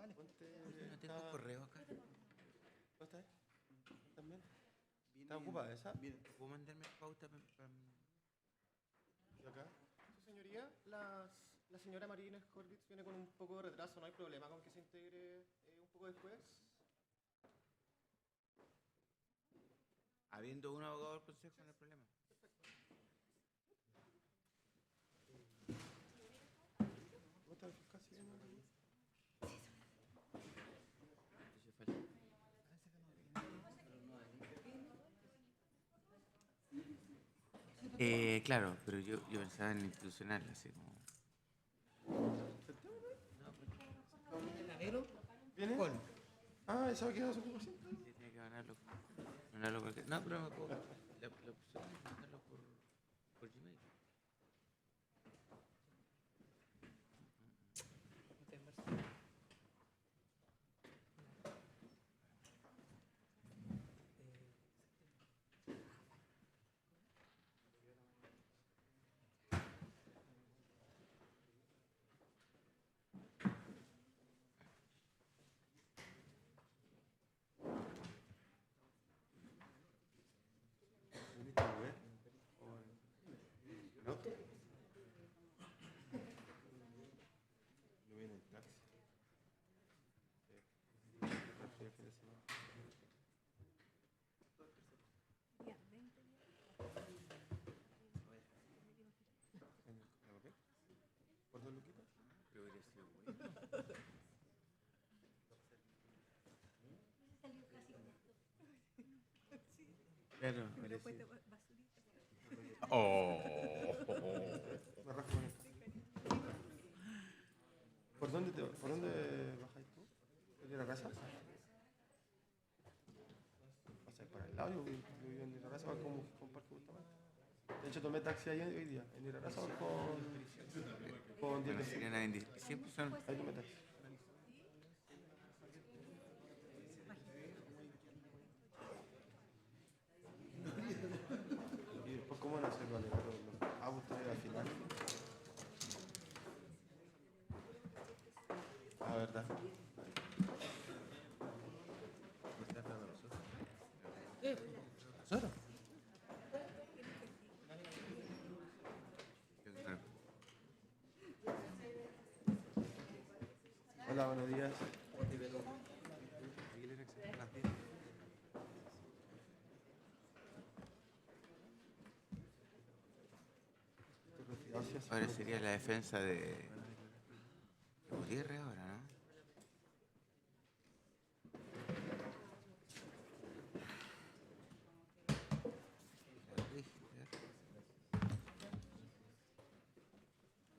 No tengo correo acá. ¿No está ahí? ¿También? ¿Está ocupada esa? ¿Puedo mandarme pauta ¿Y acá? Sí, señoría, la señora Marina Horvitz viene con un poco de retraso, no hay problema con que se integre un poco después. habiendo un abogado del consejo, no hay problema? ¿Cómo está el fiscal? ¿Sí viene? Claro, pero yo pensaba en el institucional, así como... ¿Viene? Ah, esa que quedó su siempre. Sí, tiene que ganarlo cualquier... No, pero me puedo... La opción es mandarlo por Gmail. ¿Viniste a beber? ¿No? Yo vine en taxi. Sí, el fin de semana. ¿La papel? ¿Por 2 luquitas? Pero hubiera sido bueno. Claro, hubiera sido... Oh. Me rasco con esto. ¿Por dónde bajáis tú? ¿De la casa? Pasáis por el lado, yo vivo en la casa, va como con Parque Bustamante. De hecho, tomé taxi ayer hoy día. En la casa con 10 Bueno, pesos. sería una bendición. Siempre son... Ahí tomé taxi. Y después, ¿cómo van a hacer valer los autos al final? Ah, verdad. ¿Nosotros? Hola, buenos días. Gracias. Ahora sería la defensa de Gutiérrez ahora, ¿no?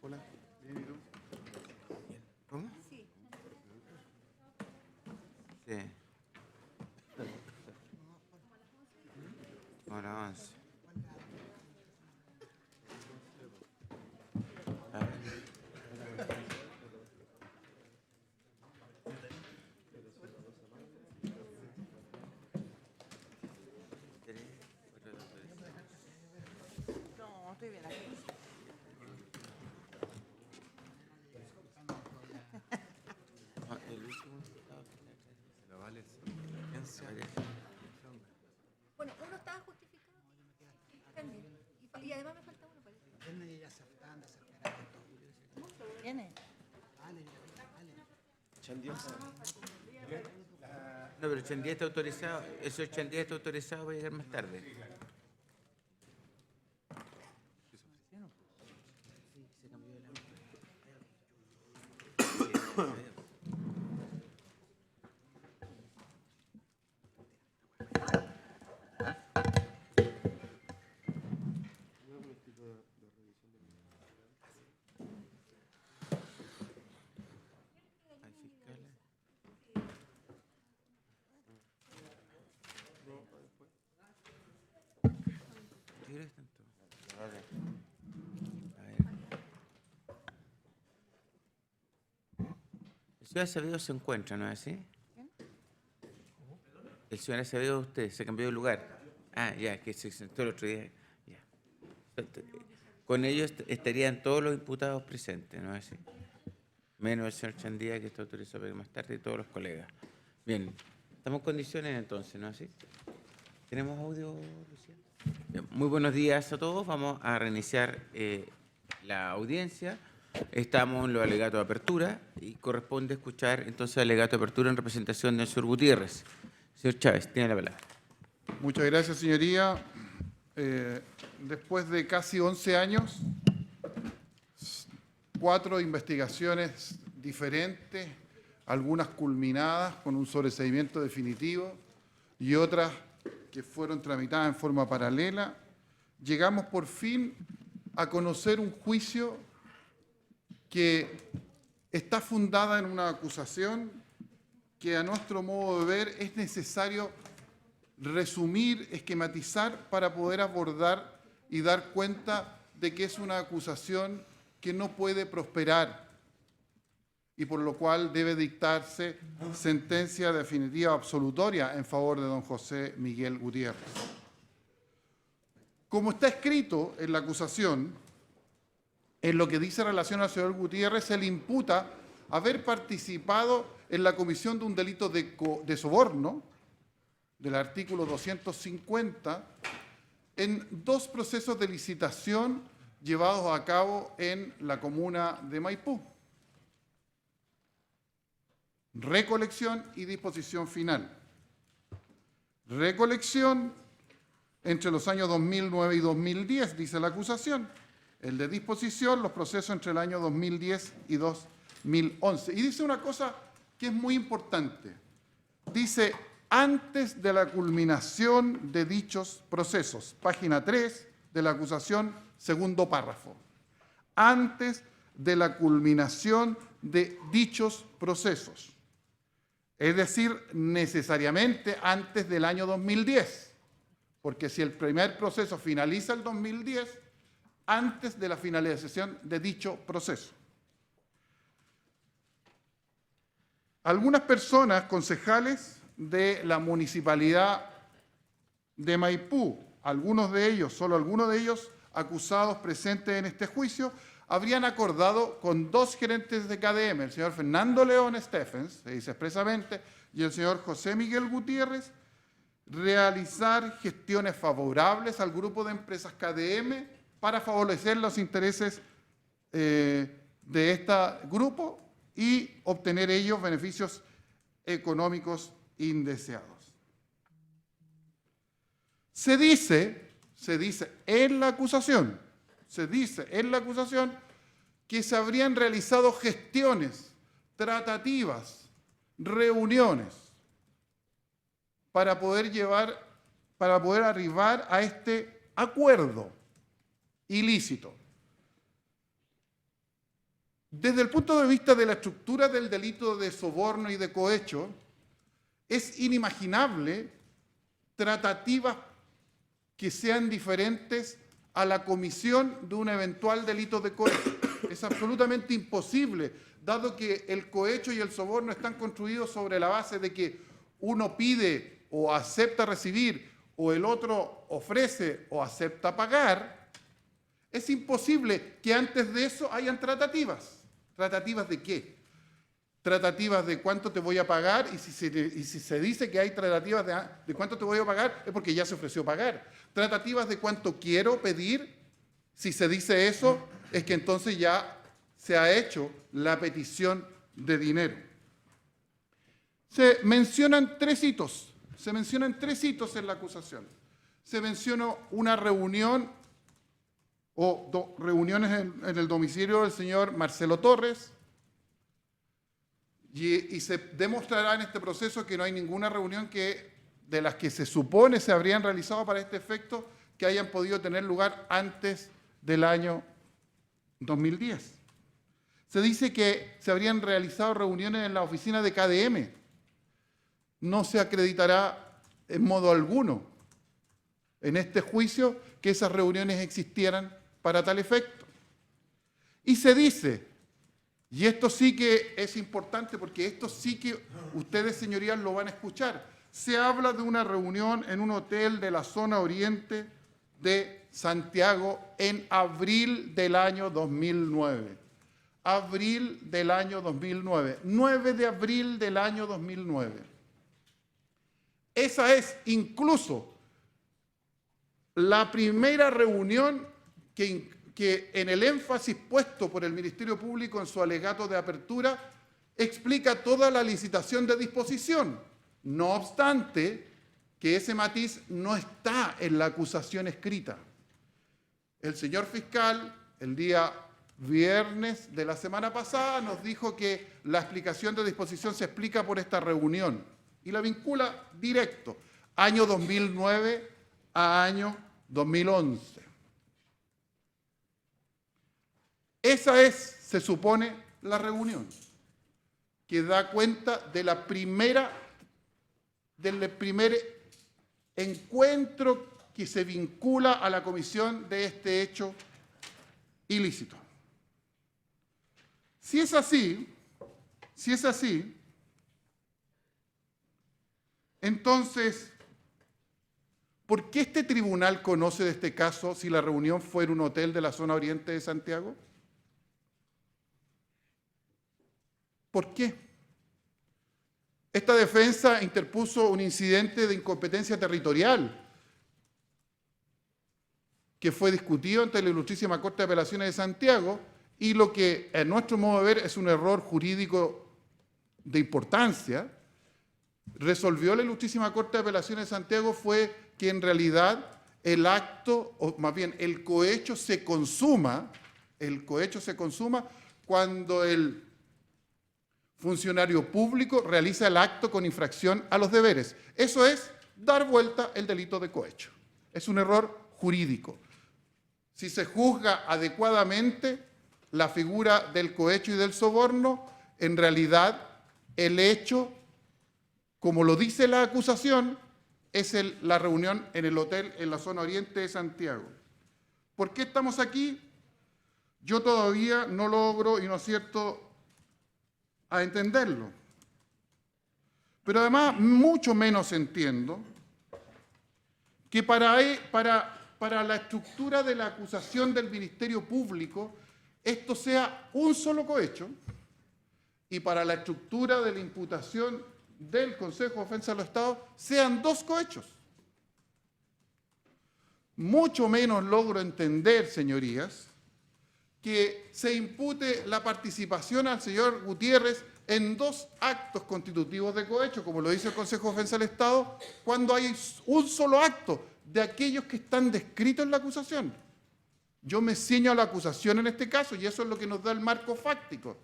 Hola, bien, ¿y tú? ¿Cómo? Sí. Sí. Ahora 11. A ver. Tres, cuatro, dos, tres. No, estoy bien aquí. Ah, el último diputado final. La vale, Bueno, uno estaba justificado. Y además me falta uno, parece. ¿Viene? No, pero Chandía está autorizado. Eso Chandía está autorizado para llegar más tarde. Sí, se cambió la... Hay fiscales. Yo creo que están todos. Vale. A ver. El señor Acevedo se encuentra, ¿no es así? El señor Acevedo, usted, se cambió de lugar. Ah, ya, que se sentó el otro día. Ya. Con ellos estarían todos los imputados presentes, ¿no es así? menos el señor Chandía, que está autorizado para ir más tarde, y todos los colegas. Bien, estamos en condiciones entonces, ¿no es así? ¿Tenemos audio, Lucía? Bien, muy buenos días a todos. Vamos a reiniciar la audiencia. Estamos en los alegatos de apertura y corresponde escuchar entonces el alegato de apertura en representación del señor Gutiérrez. Señor Chávez, tiene la palabra. Muchas gracias, señoría. Después de casi 11 años, 4 investigaciones diferentes, algunas culminadas con un sobreseimiento definitivo y otras que fueron tramitadas en forma paralela, llegamos por fin a conocer un juicio que está fundada en una acusación que a nuestro modo de ver es necesario resumir, esquematizar para poder abordar y dar cuenta de que es una acusación que no puede prosperar y por lo cual debe dictarse sentencia definitiva absolutoria en favor de don José Miguel Gutiérrez. Como está escrito en la acusación, en lo que dice en relación al señor Gutiérrez, se le imputa haber participado en la comisión de un delito de soborno, del artículo 250, en 2 procesos de licitación llevados a cabo en la comuna de Maipú. Recolección y disposición final. Recolección entre los años 2009 y 2010, dice la acusación. El de disposición, los procesos entre el año 2010 y 2011. Y dice una cosa que es muy importante. Dice, antes de la culminación de dichos procesos. Página 3 de la acusación, segundo párrafo. Antes de la culminación de dichos procesos. Es decir, necesariamente antes del año 2010. Porque si el primer proceso finaliza el 2010, antes de la finalización de dicho proceso. Algunas personas, concejales de la municipalidad de Maipú, algunos de ellos, solo algunos de ellos, acusados presentes en este juicio, habrían acordado con 2 gerentes de KDM, el señor Fernando León Stephens, se dice expresamente, y el señor José Miguel Gutiérrez, realizar gestiones favorables al grupo de empresas KDM para favorecer los intereses de este grupo y obtener ellos beneficios económicos indeseados. Se dice en la acusación que se habrían realizado gestiones, tratativas, reuniones para poder arribar a este acuerdo ilícito. Desde el punto de vista de la estructura del delito de soborno y de cohecho, es inimaginable tratativas que sean diferentes a la comisión de un eventual delito de cohecho. Es absolutamente imposible, dado que el cohecho y el soborno están construidos sobre la base de que uno pide o acepta recibir o el otro ofrece o acepta pagar. Es imposible que antes de eso hayan tratativas. ¿Tratativas de qué? Tratativas de cuánto te voy a pagar, y si se dice que hay tratativas de cuánto te voy a pagar, es porque ya se ofreció pagar. Tratativas de cuánto quiero pedir, si se dice eso, es que entonces ya se ha hecho la petición de dinero. Se mencionan 3 hitos. Se mencionan 3 hitos en la acusación. Se menciona una reunión o reuniones en el domicilio del señor Marcelo Torres, y se demostrará en este proceso que no hay ninguna reunión de las que se supone se habrían realizado para este efecto que hayan podido tener lugar antes del año 2010. Se dice que se habrían realizado reuniones en la oficina de KDM. No se acreditará en modo alguno en este juicio que esas reuniones existieran para tal efecto. Y se dice, y esto sí que es importante porque esto sí que ustedes, señorías, lo van a escuchar, se habla de una reunión en un hotel de la zona oriente de Santiago en abril del año 2009. abril del año 2009. 9 de abril del año 2009. Esa es incluso la primera reunión que en el énfasis puesto por el Ministerio Público en su alegato de apertura explica toda la licitación de disposición. No obstante, que ese matiz no está en la acusación escrita. El señor fiscal, el día viernes de la semana pasada, nos dijo que la explicación de disposición se explica por esta reunión y la vincula directo, año 2009 a año 2011. Esa es, se supone, la reunión que da cuenta de del primer encuentro que se vincula a la comisión de este hecho ilícito. Si es así, entonces, ¿por qué este tribunal conoce de este caso si la reunión fue en un hotel de la zona oriente de Santiago? ¿Por qué? Esta defensa interpuso un incidente de incompetencia territorial que fue discutido ante la Ilustrísima Corte de Apelaciones de Santiago y lo que, en nuestro modo de ver, es un error jurídico de importancia, resolvió la Ilustrísima Corte de Apelaciones de Santiago fue que en realidad el acto, o más bien el cohecho se consuma cuando el funcionario público realiza el acto con infracción a los deberes. Eso es dar vuelta el delito de cohecho. Es un error jurídico. Si se juzga adecuadamente la figura del cohecho y del soborno, en realidad el hecho, como lo dice la acusación, es la reunión en el hotel en la zona oriente de Santiago. ¿Por qué estamos aquí? Yo todavía no logro, y no es cierto, a entenderlo. Pero además, mucho menos entiendo que para la estructura de la acusación del Ministerio Público esto sea un solo cohecho y para la estructura de la imputación del Consejo de Defensa del Estado sean dos cohechos. Mucho menos logro entender, señorías, que se impute la participación al señor Gutiérrez en dos actos constitutivos de cohecho, como lo dice el Consejo de Defensa del Estado, cuando hay un solo acto de aquellos que están descritos en la acusación. Yo me ciño a la acusación en este caso y eso es lo que nos da el marco fáctico.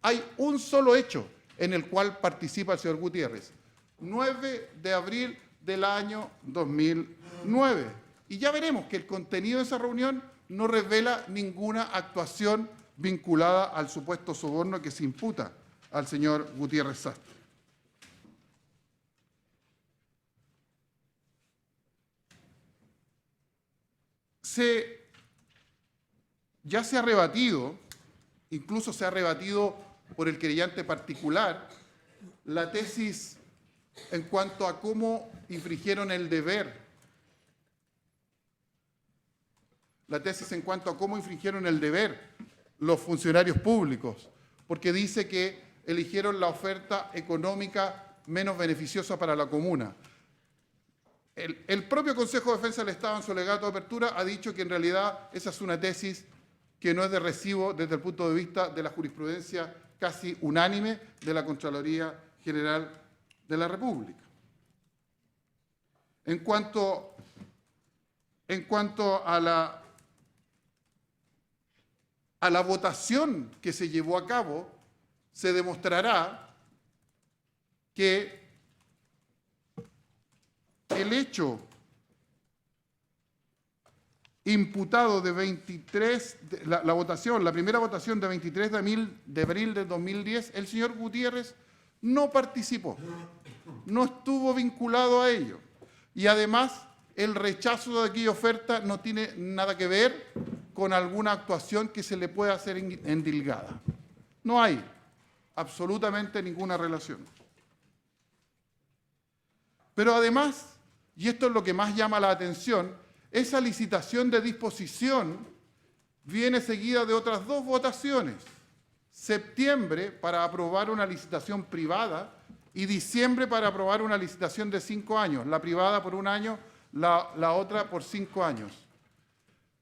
Hay un solo hecho en el cual participa el señor Gutiérrez, 9 de abril del año 2009. Y ya veremos que el contenido de esa reunión no revela ninguna actuación vinculada al supuesto soborno que se imputa al señor Gutiérrez Sastre. Ya se ha rebatido, incluso se ha rebatido por el querellante particular, la tesis en cuanto a cómo infringieron el deber. La tesis en cuanto a cómo infringieron el deber los funcionarios públicos, porque dice que eligieron la oferta económica menos beneficiosa para la comuna. El propio Consejo de Defensa del Estado en su alegato de apertura ha dicho que en realidad esa es una tesis que no es de recibo desde el punto de vista de la jurisprudencia casi unánime de la Contraloría General de la República. En cuanto a la votación que se llevó a cabo, se demostrará que el hecho imputado de 23, la primera votación de 23 de abril de 2010, el señor Gutiérrez no participó, no estuvo vinculado a ello. Y además, el rechazo de aquella oferta no tiene nada que ver con alguna actuación que se le pueda hacer endilgada. No hay absolutamente ninguna relación. Pero además, y esto es lo que más llama la atención, esa licitación de disposición viene seguida de otras dos votaciones. septiembre para aprobar una licitación privada y diciembre para aprobar una licitación de 5 años, la privada por 1 año, la otra por 5 años.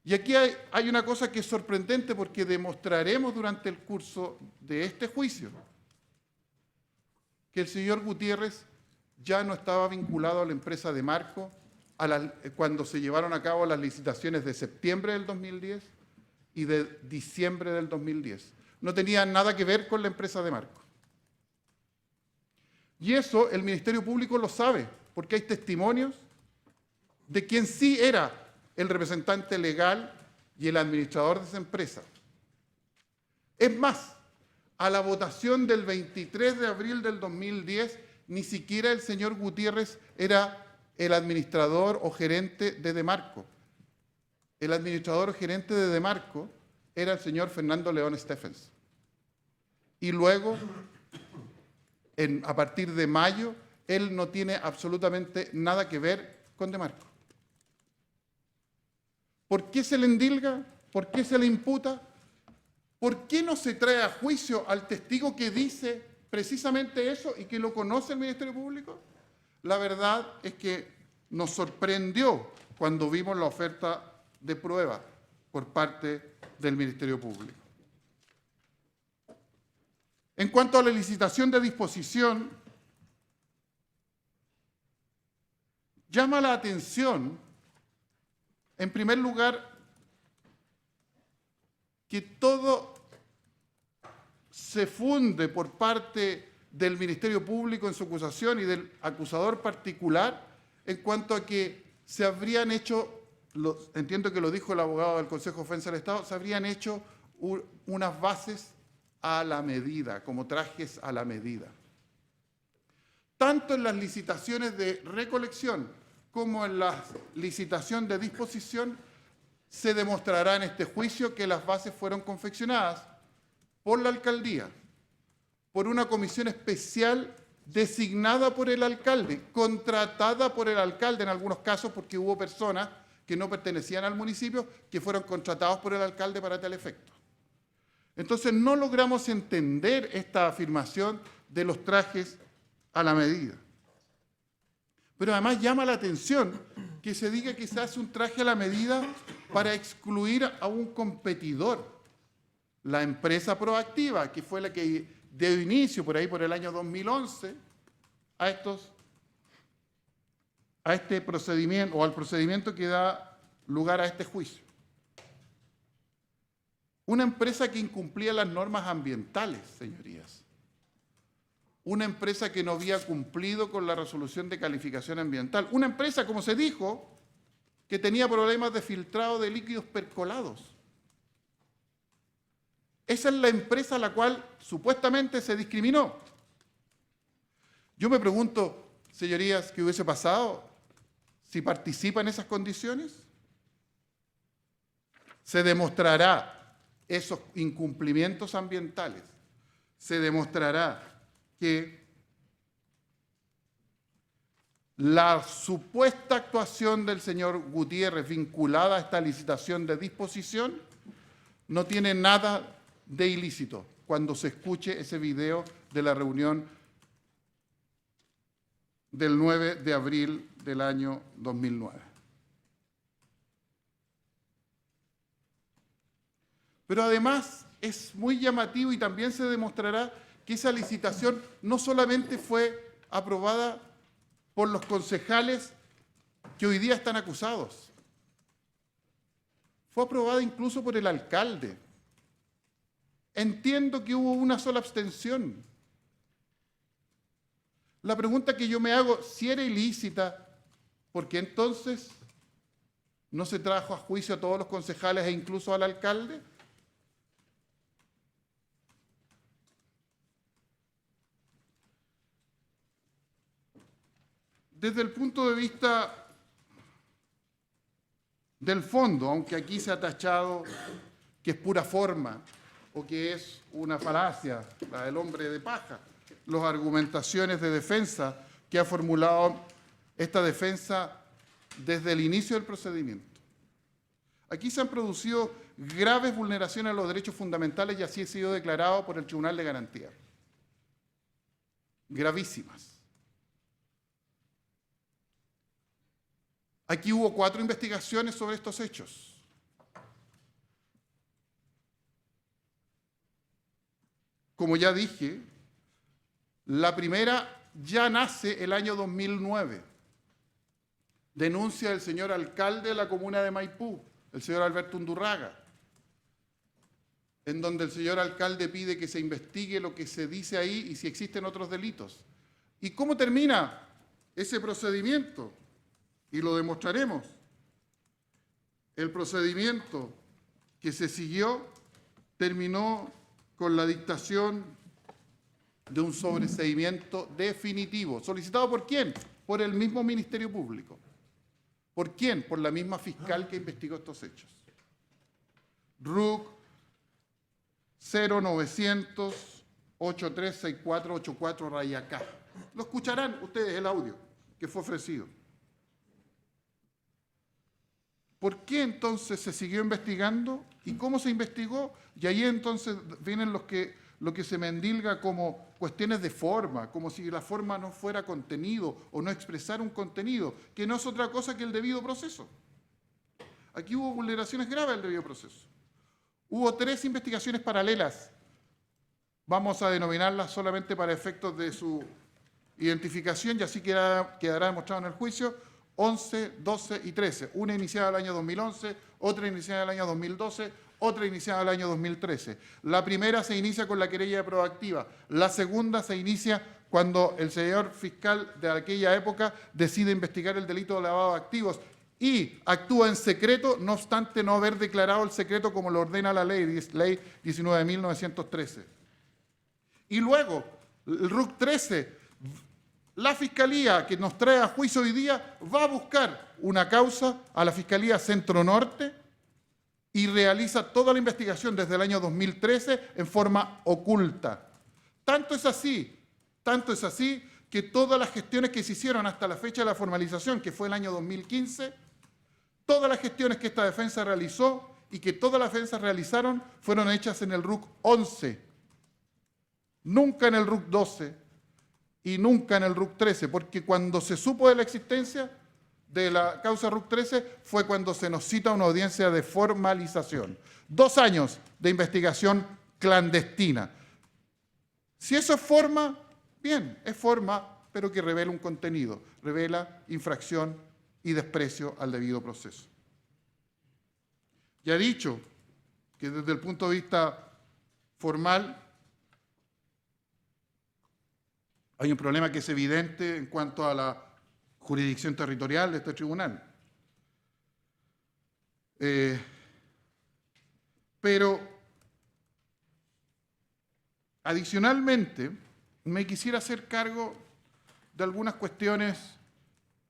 Y aquí hay una cosa que es sorprendente porque demostraremos durante el curso de este juicio que el señor Gutiérrez ya no estaba vinculado a la empresa Demarco cuando se llevaron a cabo las licitaciones de septiembre del 2010 y de diciembre del 2010. No tenía nada que ver con la empresa Demarco. Y eso el Ministerio Público lo sabe, porque hay testimonios de quien sí era el representante legal y el administrador de esa empresa. Es más, a la votación del 23 de abril del 2010, ni siquiera el señor Gutiérrez era el administrador o gerente de Demarco. El administrador o gerente de Demarco era el señor Fernando León Stephens. Y luego, a partir de mayo, él no tiene absolutamente nada que ver con Demarco. ¿Por qué se le endilga? ¿Por qué se le imputa? ¿Por qué no se trae a juicio al testigo que dice precisamente eso y que lo conoce el Ministerio Público? La verdad es que nos sorprendió cuando vimos la oferta de prueba por parte del Ministerio Público. En cuanto a la licitación de disposición, llama la atención, en primer lugar, que todo se funde por parte del Ministerio Público en su acusación y del acusador particular en cuanto a que se habrían hecho, entiendo que lo dijo el abogado del Consejo de Defensa del Estado, se habrían hecho unas bases a la medida, como trajes a la medida. Tanto en las licitaciones de recolección como en la licitación de disposición, se demostrará en este juicio que las bases fueron confeccionadas por la alcaldía, por una comisión especial designada por el alcalde, contratada por el alcalde en algunos casos porque hubo personas que no pertenecían al municipio que fueron contratados por el alcalde para tal efecto. Entonces no logramos entender esta afirmación de los trajes a la medida. Pero además llama la atención que se diga que se hace un traje a la medida para excluir a un competidor. La empresa Proactiva, que fue la que dio inicio por ahí por el año 2011 a este procedimiento o al procedimiento que da lugar a este juicio. Una empresa que incumplía las normas ambientales, señorías. Una empresa que no había cumplido con la resolución de calificación ambiental. Una empresa, como se dijo, que tenía problemas de filtrado de líquidos percolados. Esa es la empresa a la cual supuestamente se discriminó. Yo me pregunto, señorías, ¿qué hubiese pasado si participa en esas condiciones? Se demostrará esos incumplimientos ambientales. Se demostrará que la supuesta actuación del señor Gutiérrez vinculada a esta licitación de disposición no tiene nada de ilícito cuando se escuche ese video de la reunión del 9 de abril del año 2009. Pero además es muy llamativo y también se demostrará que esa licitación no solamente fue aprobada por los concejales que hoy día están acusados, fue aprobada incluso por el alcalde. Entiendo que hubo una sola abstención. La pregunta que yo me hago, si era ilícita, ¿por qué entonces no se trajo a juicio a todos los concejales e incluso al alcalde? Desde el punto de vista del fondo, aunque aquí se ha tachado que es pura forma o que es una falacia, la del hombre de paja, las argumentaciones de defensa que ha formulado esta defensa desde el inicio del procedimiento. Aquí se han producido graves vulneraciones a los derechos fundamentales y así ha sido declarado por el Tribunal de Garantía. Gravísimas. Aquí hubo 4 investigaciones sobre estos hechos. Como ya dije, la primera ya nace el año 2009. Denuncia del señor alcalde de la comuna de Maipú, el señor Alberto Undurraga, en donde el señor alcalde pide que se investigue lo que se dice ahí y si existen otros delitos. ¿Y cómo termina ese procedimiento? Y lo demostraremos. El procedimiento que se siguió terminó con la dictación de un sobreseimiento definitivo. ¿Solicitado por quién? Por el mismo Ministerio Público. ¿Por quién? Por la misma fiscal que investigó estos hechos. RUC 0900-836484-K. Lo escucharán ustedes el audio que fue ofrecido. ¿Por qué entonces se siguió investigando? ¿Y cómo se investigó? Y ahí entonces vienen lo que se me endilga como cuestiones de forma, como si la forma no fuera contenido o no expresar un contenido, que no es otra cosa que el debido proceso. Aquí hubo vulneraciones graves del debido proceso. Hubo 3 investigaciones paralelas. Vamos a denominarlas solamente para efectos de su identificación y así quedará demostrado en el juicio. 11, 12 y 13. Una iniciada el año 2011, otra iniciada el año 2012, otra iniciada el año 2013. La primera se inicia con la querella proactiva. La segunda se inicia cuando el señor fiscal de aquella época decide investigar el delito de lavado de activos y actúa en secreto, no obstante no haber declarado el secreto como lo ordena la ley 19.913. Y luego, el RUC 13, la Fiscalía que nos trae a juicio hoy día va a buscar una causa a la Fiscalía Centro Norte y realiza toda la investigación desde el año 2013 en forma oculta. Tanto es así que todas las gestiones que se hicieron hasta la fecha de la formalización, que fue el año 2015, todas las gestiones que esta defensa realizó y que todas las defensas realizaron fueron hechas en el RUC 11, nunca en el RUC 12 y nunca en el RUC 13, porque cuando se supo de la existencia de la causa RUC 13 fue cuando se nos cita una audiencia de formalización. 2 años de investigación clandestina. Si eso es forma, bien, es forma, pero que revela un contenido, revela infracción y desprecio al debido proceso. Ya he dicho que desde el punto de vista formal hay un problema que es evidente en cuanto a la jurisdicción territorial de este tribunal. Pero, adicionalmente, me quisiera hacer cargo de algunas cuestiones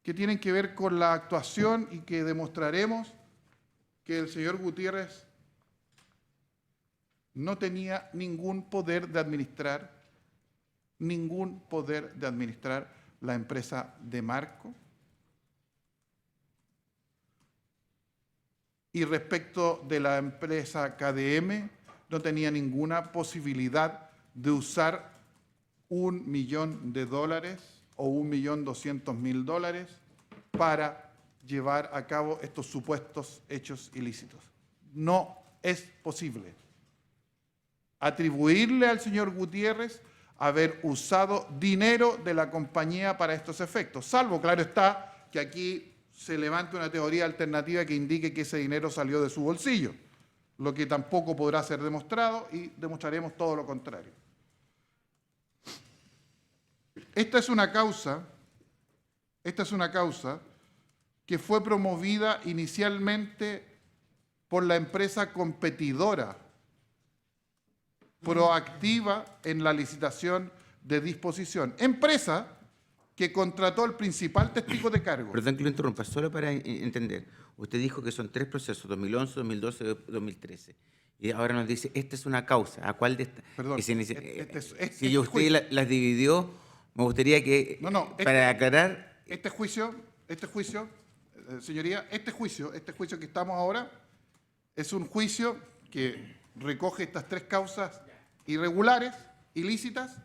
que tienen que ver con la actuación y que demostraremos que el señor Gutiérrez no tenía ningún poder de administrar la empresa de Marco. Y respecto de la empresa KDM, no tenía ninguna posibilidad de usar $1 millón o $1.200.000 para llevar a cabo estos supuestos hechos ilícitos. No es posible atribuirle al señor Gutiérrez haber usado dinero de la compañía para estos efectos, salvo, claro está, que aquí se levante una teoría alternativa que indique que ese dinero salió de su bolsillo, lo que tampoco podrá ser demostrado y demostraremos todo lo contrario. Esta es una causa que fue promovida inicialmente por la empresa competidora, proactiva en la licitación de disposición. Empresa que contrató al principal testigo de cargo. Perdón que lo interrumpa, solo para entender. Usted dijo que son 3 procesos, 2011, 2012 y 2013. Y ahora nos dice, esta es una causa. ¿A cuál de estas? Perdón, Si usted las dividió, me gustaría que, para aclarar... Este juicio, señoría, este juicio que estamos ahora, es un juicio que recoge estas tres causas irregulares, ilícitas,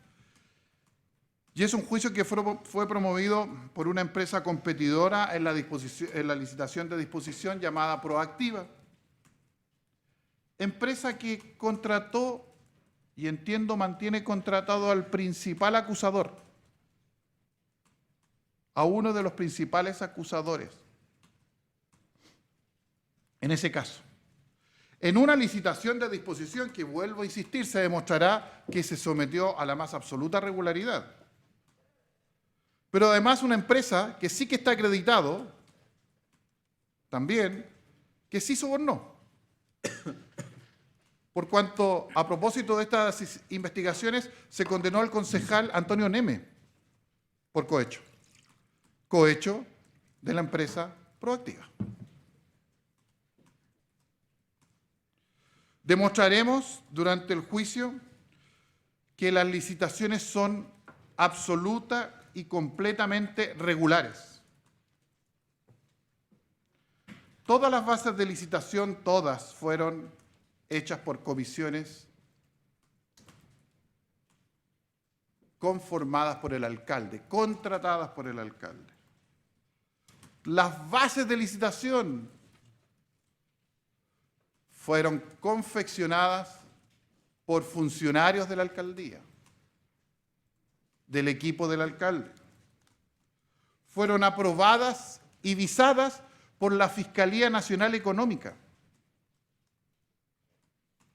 y es un juicio que fue promovido por una empresa competidora en la licitación de disposición llamada Proactiva, empresa que contrató, y entiendo mantiene contratado al principal acusador, a uno de los principales acusadores. En ese caso, en una licitación de disposición que, vuelvo a insistir, se demostrará que se sometió a la más absoluta regularidad. Pero además una empresa que sí que está acreditado, también, que sí sobornó. Por cuanto, a propósito de estas investigaciones, se condenó al concejal Antonio Neme por cohecho. Cohecho de la empresa Proactiva. Demostraremos durante el juicio que las licitaciones son absoluta y completamente regulares. Todas las bases de licitación, todas, fueron hechas por comisiones conformadas por el alcalde, contratadas por el alcalde. Las bases de licitación fueron confeccionadas por funcionarios de la alcaldía, del equipo del alcalde. Fueron aprobadas y visadas por la Fiscalía Nacional Económica.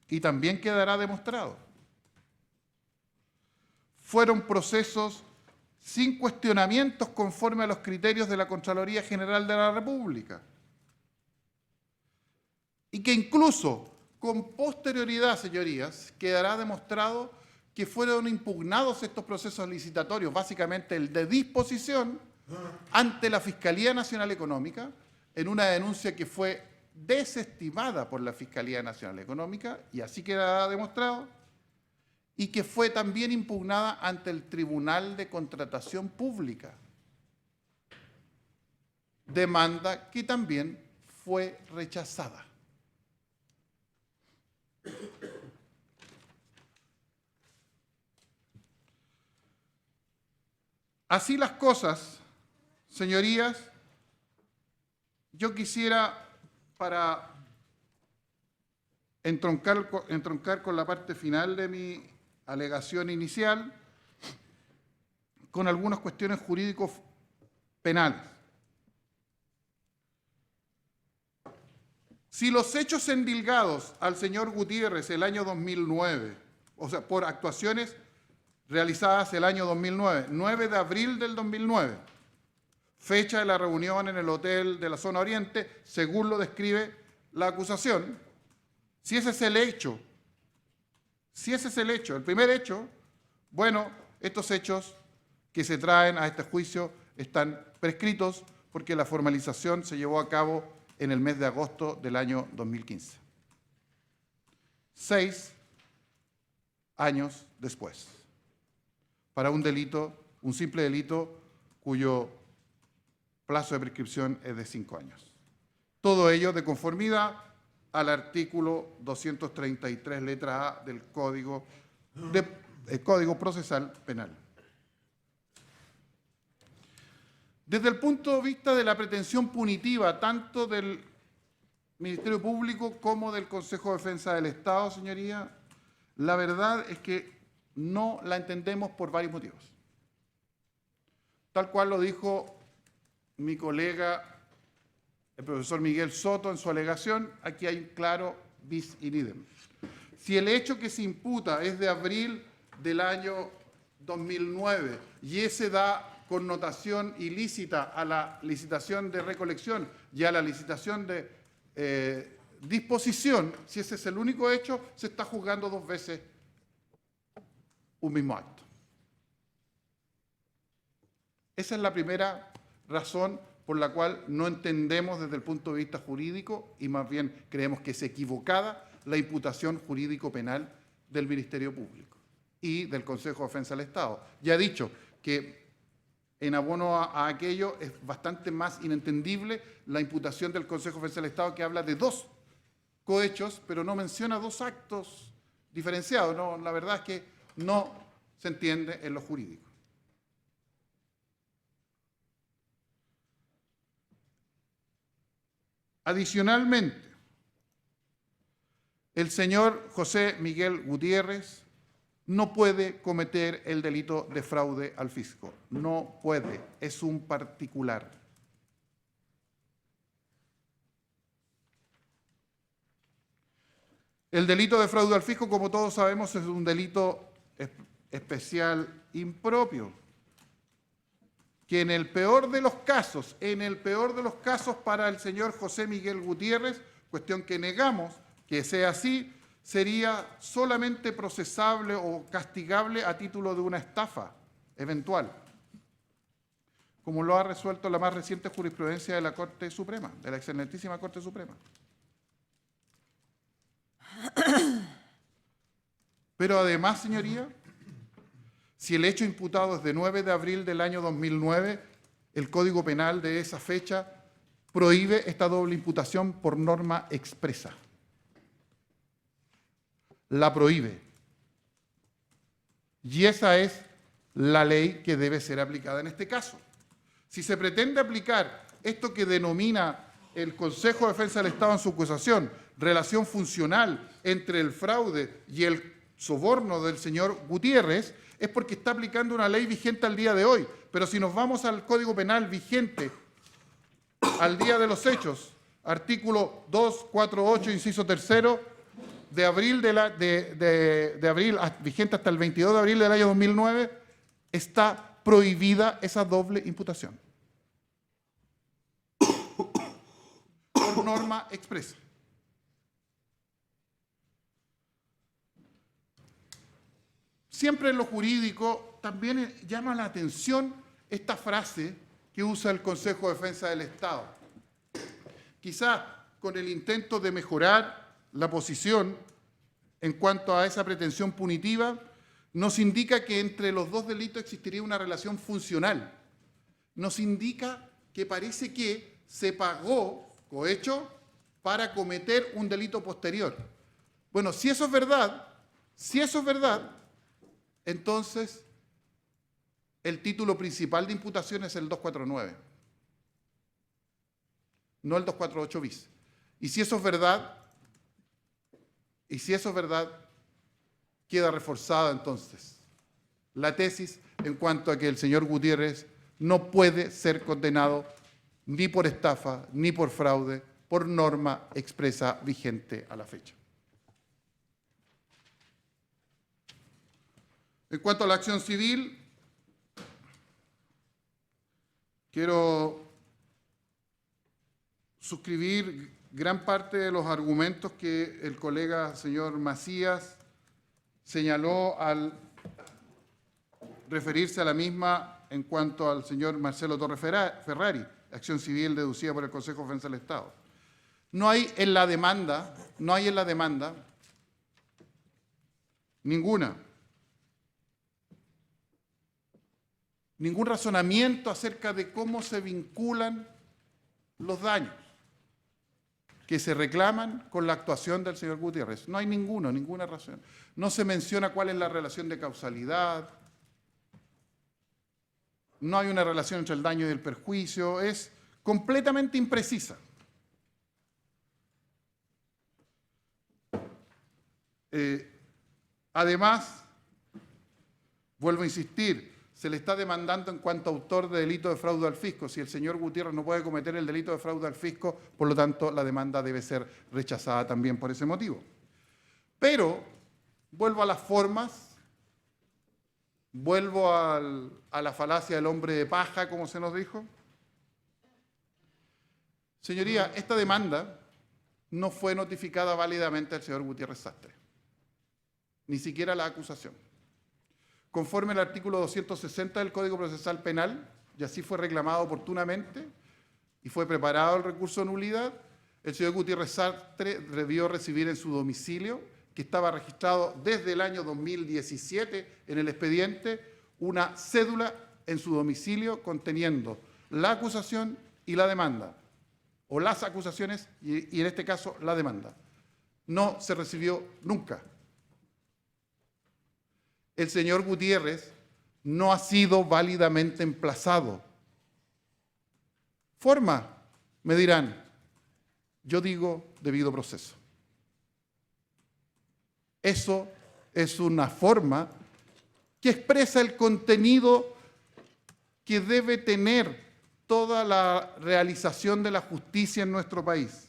Y también quedará demostrado. Fueron procesos sin cuestionamientos conforme a los criterios de la Contraloría General de la República. Y que incluso con posterioridad, señorías, quedará demostrado que fueron impugnados estos procesos licitatorios, básicamente el de disposición, ante la Fiscalía Nacional Económica, en una denuncia que fue desestimada por la Fiscalía Nacional Económica, y así quedará demostrado, y que fue también impugnada ante el Tribunal de Contratación Pública. Demanda que también fue rechazada. Así las cosas, señorías, yo quisiera, para entroncar con la parte final de mi alegación inicial, con algunas cuestiones jurídicos penales. Si los hechos endilgados al señor Gutiérrez el año 2009, o sea, por actuaciones realizadas el año 2009, 9 de abril del 2009, fecha de la reunión en el hotel de la zona oriente, según lo describe la acusación, si ese es el hecho, el primer hecho, bueno, estos hechos que se traen a este juicio están prescritos porque la formalización se llevó a cabo en el mes de agosto del año 2015. 6 años después, para un delito, un simple delito cuyo plazo de prescripción es de 5 años. Todo ello de conformidad al artículo 233, letra A del Código Procesal Penal. Desde el punto de vista de la pretensión punitiva, tanto del Ministerio Público como del Consejo de Defensa del Estado, señoría, la verdad es que no la entendemos por varios motivos. Tal cual lo dijo mi colega, el profesor Miguel Soto, en su alegación, aquí hay un claro bis in idem. Si el hecho que se imputa es de abril del año 2009 y ese da connotación ilícita a la licitación de recolección y a la licitación de disposición, si ese es el único hecho, se está juzgando 2 veces un mismo acto. Esa es la primera razón por la cual no entendemos desde el punto de vista jurídico y más bien creemos que es equivocada la imputación jurídico-penal del Ministerio Público y del Consejo de Defensa del Estado. Ya he dicho que en abono a aquello es bastante más inentendible la imputación del Consejo de Defensa del Estado, que habla de 2 cohechos, pero no menciona dos actos diferenciados. No, la verdad es que no se entiende en lo jurídico. Adicionalmente, el señor José Miguel Gutiérrez no puede cometer el delito de fraude al fisco. No puede, es un particular. El delito de fraude al fisco, como todos sabemos, es un delito especial impropio, que en el peor de los casos para el señor José Miguel Gutiérrez, cuestión que negamos que sea así, sería solamente procesable o castigable a título de una estafa eventual, como lo ha resuelto la más reciente jurisprudencia de la Corte Suprema, de la excelentísima Corte Suprema. Pero además, señoría, si el hecho imputado es de 9 de abril del año 2009, el Código Penal de esa fecha prohíbe esta doble imputación por norma expresa. La prohíbe. Y esa es la ley que debe ser aplicada en este caso. Si se pretende aplicar esto que denomina el Consejo de Defensa del Estado en su acusación, relación funcional entre el fraude y el soborno del señor Gutiérrez, es porque está aplicando una ley vigente al día de hoy. Pero si nos vamos al Código Penal vigente al día de los hechos, artículo 248, inciso tercero, de abril, vigente hasta el 22 de abril del año 2009, está prohibida esa doble imputación. Por norma expresa. Siempre en lo jurídico también llama la atención esta frase que usa el Consejo de Defensa del Estado. Quizá con el intento de mejorar la posición en cuanto a esa pretensión punitiva, nos indica que entre los dos delitos existiría una relación funcional. Nos indica que parece que se pagó cohecho para cometer un delito posterior. Bueno, si eso es verdad, entonces el título principal de imputación es el 249, no el 248 bis. Y si eso es verdad, queda reforzada entonces la tesis en cuanto a que el señor Gutiérrez no puede ser condenado ni por estafa ni por fraude por norma expresa vigente a la fecha. En cuanto a la acción civil, quiero suscribir gran parte de los argumentos que el colega señor Macías señaló al referirse a la misma en cuanto al señor Marcelo Torre Ferrari, acción civil deducida por el Consejo de Defensa del Estado. No hay en la demanda ningún razonamiento acerca de cómo se vinculan los daños que se reclaman con la actuación del señor Gutiérrez. No hay ninguna razón. No se menciona cuál es la relación de causalidad, no hay una relación entre el daño y el perjuicio, es completamente imprecisa. Además, vuelvo a insistir, se le está demandando en cuanto autor de delito de fraude al fisco. Si el señor Gutiérrez no puede cometer el delito de fraude al fisco, por lo tanto, la demanda debe ser rechazada también por ese motivo. Pero, vuelvo a las formas, vuelvo a la falacia del hombre de paja, como se nos dijo. Señoría, esta demanda no fue notificada válidamente al señor Gutiérrez Sastre, ni siquiera la acusación. Conforme al artículo 260 del Código Procesal Penal, y así fue reclamado oportunamente, y fue preparado el recurso de nulidad, el señor Gutiérrez Sastre debió recibir en su domicilio, que estaba registrado desde el año 2017 en el expediente, una cédula en su domicilio conteniendo la acusación y la demanda, o las acusaciones y en este caso la demanda. no se recibió nunca. El señor Gutiérrez no ha sido válidamente emplazado. Forma, me dirán, yo digo debido proceso. Eso es una forma que expresa el contenido que debe tener toda la realización de la justicia en nuestro país.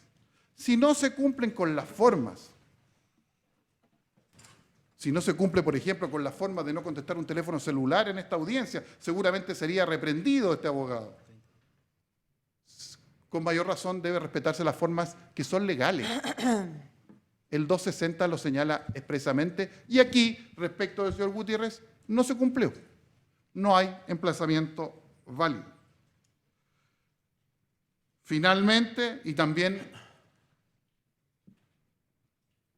Si no se cumplen con las formas, si no se cumple, por ejemplo, con la forma de no contestar un teléfono celular en esta audiencia, seguramente sería reprendido este abogado. Con mayor razón debe respetarse las formas que son legales. El 260 lo señala expresamente y aquí, respecto del señor Gutiérrez, no se cumplió. No hay emplazamiento válido. Finalmente, y también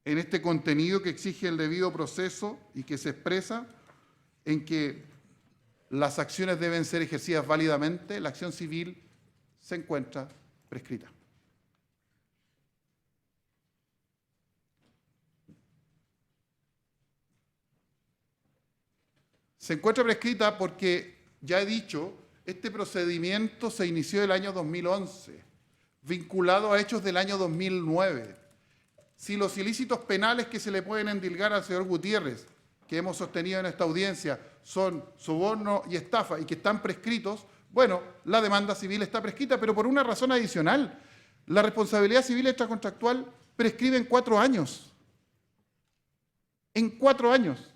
en este contenido que exige el debido proceso y que se expresa en que las acciones deben ser ejercidas válidamente, la acción civil se encuentra prescrita. Se encuentra prescrita porque, ya he dicho, este procedimiento se inició el año 2011, vinculado a hechos del año 2009. Si los ilícitos penales que se le pueden endilgar al señor Gutiérrez, que hemos sostenido en esta audiencia, son soborno y estafa y que están prescritos, bueno, la demanda civil está prescrita, pero por una razón adicional. La responsabilidad civil extracontractual prescribe en 4 años. En 4 años.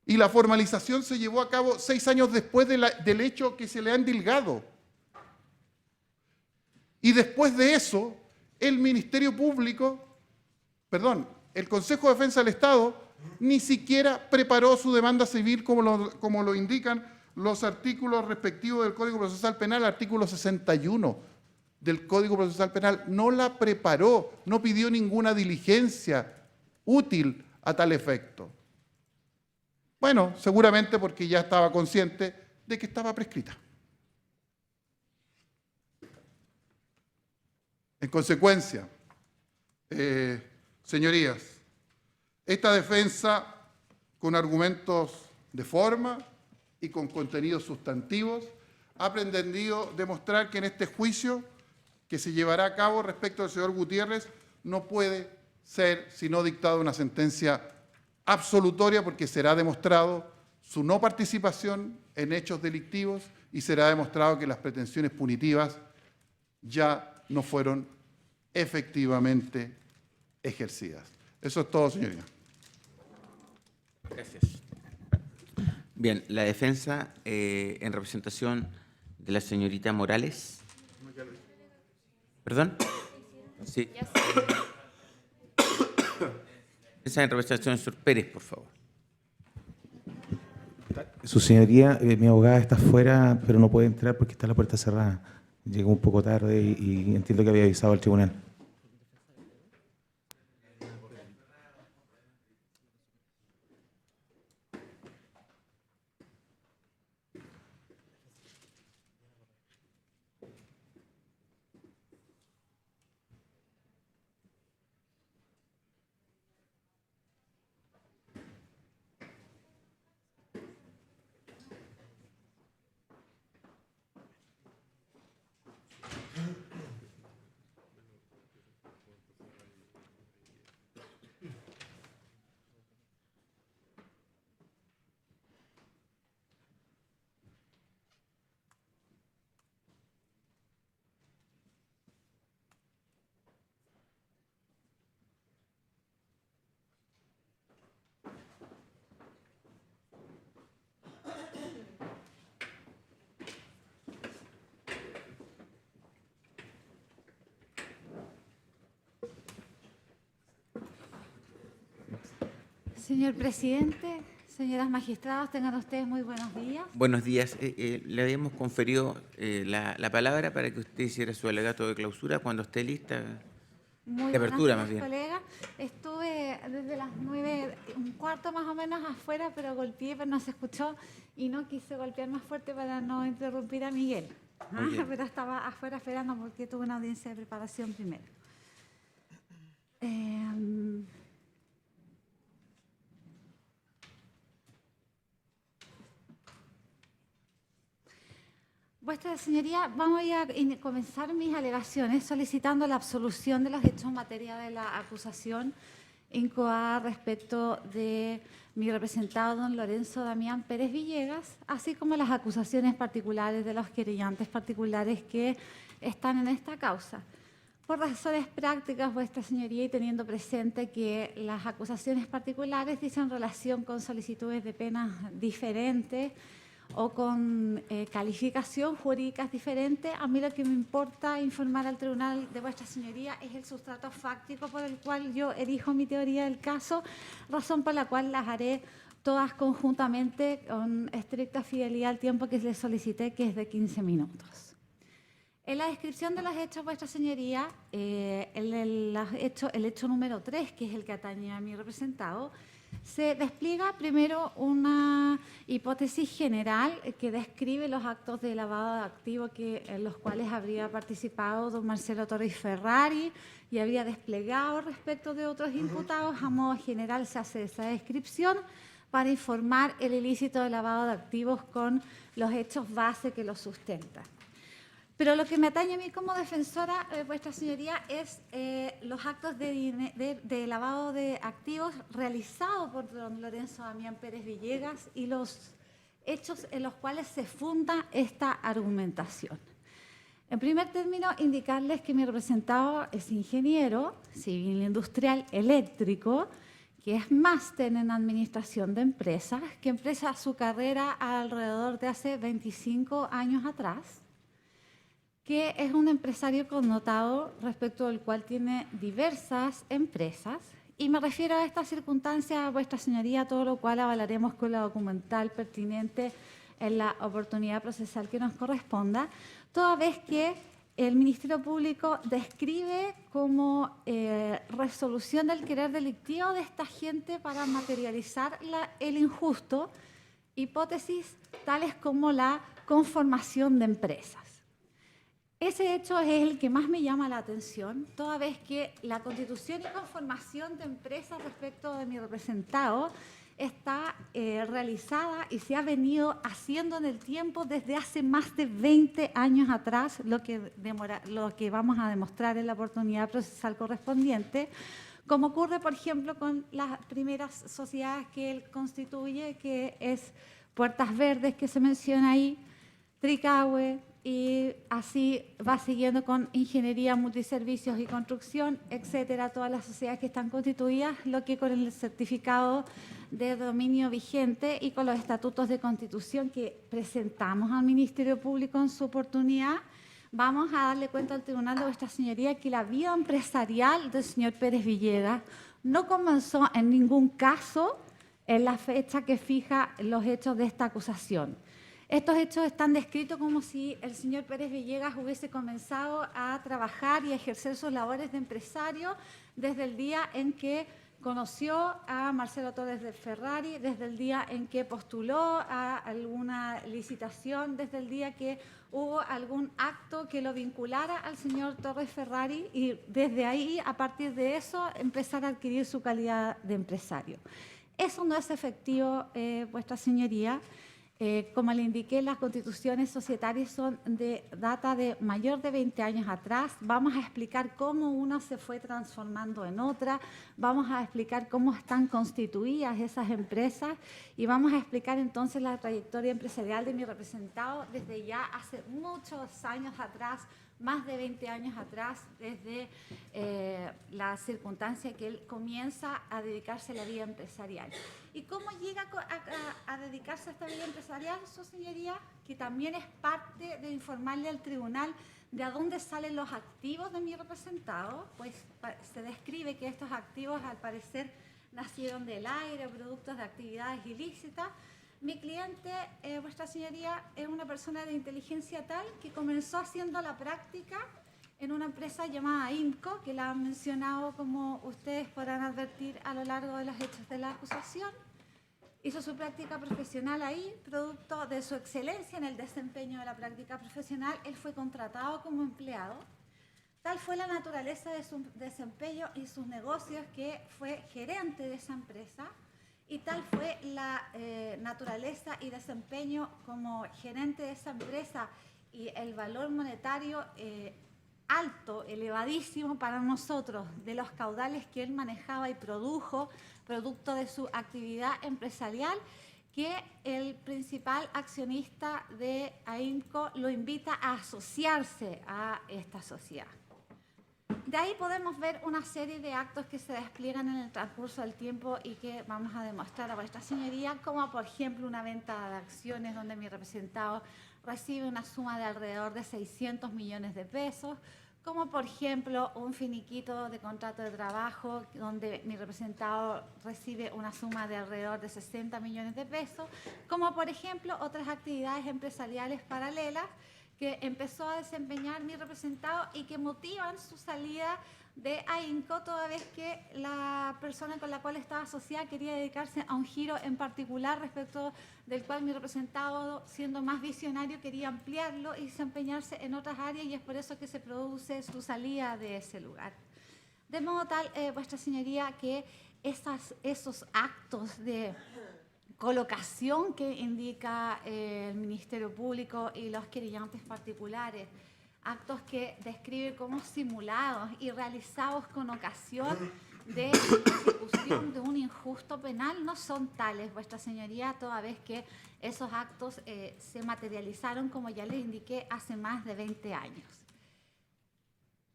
Y la formalización se llevó a cabo 6 años después del hecho que se le ha endilgado. Y después de eso, el Ministerio Público, el Consejo de Defensa del Estado, ni siquiera preparó su demanda civil como lo indican los artículos respectivos del Código Procesal Penal, artículo 61 del Código Procesal Penal. No la preparó, no pidió ninguna diligencia útil a tal efecto. Bueno, seguramente porque ya estaba consciente de que estaba prescrita. En consecuencia, señorías, esta defensa con argumentos de forma y con contenidos sustantivos ha pretendido demostrar que en este juicio que se llevará a cabo respecto al señor Gutiérrez no puede ser sino dictada una sentencia absolutoria porque será demostrado su no participación en hechos delictivos y será demostrado que las pretensiones punitivas ya no fueron efectivamente ejercidas. Eso es todo, señoría. Gracias. Bien, la defensa en representación de la señorita Morales. ¿Perdón? Sí. Esa en representación del señor Pérez, por favor. Su señoría, mi abogada está afuera, pero no puede entrar porque está la puerta cerrada. Llegó un poco tarde y entiendo que había avisado al tribunal. Señor presidente, señoras magistradas, tengan ustedes muy buenos días. Buenos días. Le habíamos conferido la palabra para que usted hiciera su alegato de clausura cuando esté lista. Muy De apertura, buenos más días, bien. colega. Estuve desde las 9:15 más o menos afuera, pero golpeé, pero no se escuchó y no quise golpear más fuerte para no interrumpir a Miguel. Muy bien. Pero estaba afuera esperando porque tuve una audiencia de preparación primero. Em, Vuestra Señoría, vamos a comenzar mis alegaciones solicitando la absolución de los hechos en materia de la acusación incoada respecto de mi representado, don Lorenzo Damián Pérez Villegas, así como las acusaciones particulares de los querellantes particulares que están en esta causa. Por razones prácticas, Vuestra Señoría, y teniendo presente que las acusaciones particulares dicen relación con solicitudes de penas diferentes o con calificación jurídicas diferentes, a mí lo que me importa informar al tribunal de Vuestra Señoría es el sustrato fáctico por el cual yo erijo mi teoría del caso, razón por la cual las haré todas conjuntamente con estricta fidelidad al tiempo que les solicité, que es de 15 minutos. En la descripción de los hechos, Vuestra Señoría, el hecho número 3, que es el que atañe a mi representado, se despliega primero una hipótesis general que describe los actos de lavado de activos en los cuales habría participado don Marcelo Torres Ferrari y habría desplegado respecto de otros imputados. A modo general se hace esa descripción para informar el ilícito de lavado de activos con los hechos base que lo sustentan. Pero lo que me atañe a mí como defensora, Vuestra Señoría, es los actos de lavado de activos realizados por don Lorenzo Damián Pérez Villegas y los hechos en los cuales se funda esta argumentación. En primer término, indicarles que mi representado es ingeniero civil industrial eléctrico, que es máster en administración de empresas, que empieza su carrera alrededor de hace 25 años atrás, que es un empresario connotado respecto del cual tiene diversas empresas. Y me refiero a esta circunstancia, Vuestra Señoría, todo lo cual avalaremos con la documental pertinente en la oportunidad procesal que nos corresponda, toda vez que el Ministerio Público describe como resolución del querer delictivo de esta gente para materializar el injusto, hipótesis tales como la conformación de empresas. Ese hecho es el que más me llama la atención, toda vez que la constitución y conformación de empresas respecto de mi representado está realizada y se ha venido haciendo en el tiempo desde hace más de 20 años atrás, lo que vamos a demostrar en la oportunidad procesal correspondiente, como ocurre, por ejemplo, con las primeras sociedades que él constituye, que es Puertas Verdes, que se menciona ahí, Tricahue, y así va siguiendo con ingeniería, multiservicios y construcción, etcétera, todas las sociedades que están constituidas, lo que con el certificado de dominio vigente y con los estatutos de constitución que presentamos al Ministerio Público en su oportunidad, vamos a darle cuenta al Tribunal de Vuestra Señoría que la vida empresarial del señor Pérez Villegas no comenzó en ningún caso en la fecha que fija los hechos de esta acusación. Estos hechos están descritos como si el señor Pérez Villegas hubiese comenzado a trabajar y a ejercer sus labores de empresario desde el día en que conoció a Marcelo Torres de Ferrari, desde el día en que postuló a alguna licitación, desde el día que hubo algún acto que lo vinculara al señor Torres Ferrari y desde ahí, a partir de eso, empezar a adquirir su calidad de empresario. Eso no es efectivo, Vuestra Señoría. Como le indiqué, las constituciones societarias son de data de mayor de 20 años atrás. Vamos a explicar cómo una se fue transformando en otra, vamos a explicar cómo están constituidas esas empresas y vamos a explicar entonces la trayectoria empresarial de mi representado desde ya hace muchos años atrás, más de 20 años atrás, desde la circunstancia que él comienza a dedicarse a la vida empresarial. ¿Y cómo llega a dedicarse a esta vida empresarial, su señoría? Que también es parte de informarle al tribunal de a dónde salen los activos de mi representado, pues se describe que estos activos al parecer nacieron del aire, productos de actividades ilícitas. Mi cliente, Vuestra Señoría, es una persona de inteligencia tal que comenzó haciendo la práctica en una empresa llamada IMCO, que la han mencionado como ustedes podrán advertir a lo largo de los hechos de la acusación. Hizo su práctica profesional ahí, producto de su excelencia en el desempeño de la práctica profesional. Él fue contratado como empleado. Tal fue la naturaleza de su desempeño y sus negocios que fue gerente de esa empresa, y tal fue la naturaleza y desempeño como gerente de esa empresa y el valor monetario alto, elevadísimo para nosotros, de los caudales que él manejaba y produjo, producto de su actividad empresarial, que el principal accionista de AIMCO lo invita a asociarse a esta sociedad. De ahí podemos ver una serie de actos que se despliegan en el transcurso del tiempo y que vamos a demostrar a vuestra señoría, como por ejemplo una venta de acciones donde mi representado recibe una suma de alrededor de 600 millones de pesos, como por ejemplo un finiquito de contrato de trabajo donde mi representado recibe una suma de alrededor de 60 millones de pesos, como por ejemplo otras actividades empresariales paralelas que empezó a desempeñar mi representado y que motivan su salida de AIMCO, toda vez que la persona con la cual estaba asociada quería dedicarse a un giro en particular respecto del cual mi representado, siendo más visionario, quería ampliarlo y desempeñarse en otras áreas, y es por eso que se produce su salida de ese lugar. De modo tal, vuestra señoría, que esos actos de colocación que indica el Ministerio Público y los querellantes particulares, actos que describe como simulados y realizados con ocasión de ejecución de un injusto penal, no son tales, vuestra señoría, toda vez que esos actos se materializaron, como ya les indiqué, hace más de 20 años.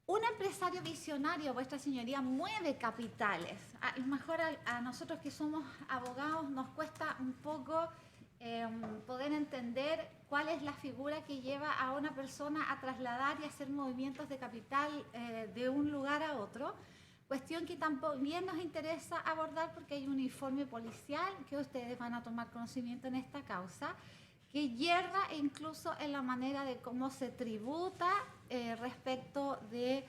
Un empresario visionario, vuestra señoría, mueve capitales. A lo mejor a nosotros que somos abogados nos cuesta un poco poder entender cuál es la figura que lleva a una persona a trasladar y hacer movimientos de capital de un lugar a otro. Cuestión que también nos interesa abordar porque hay un informe policial que ustedes van a tomar conocimiento en esta causa, que hierra incluso en la manera de cómo se tributa respecto de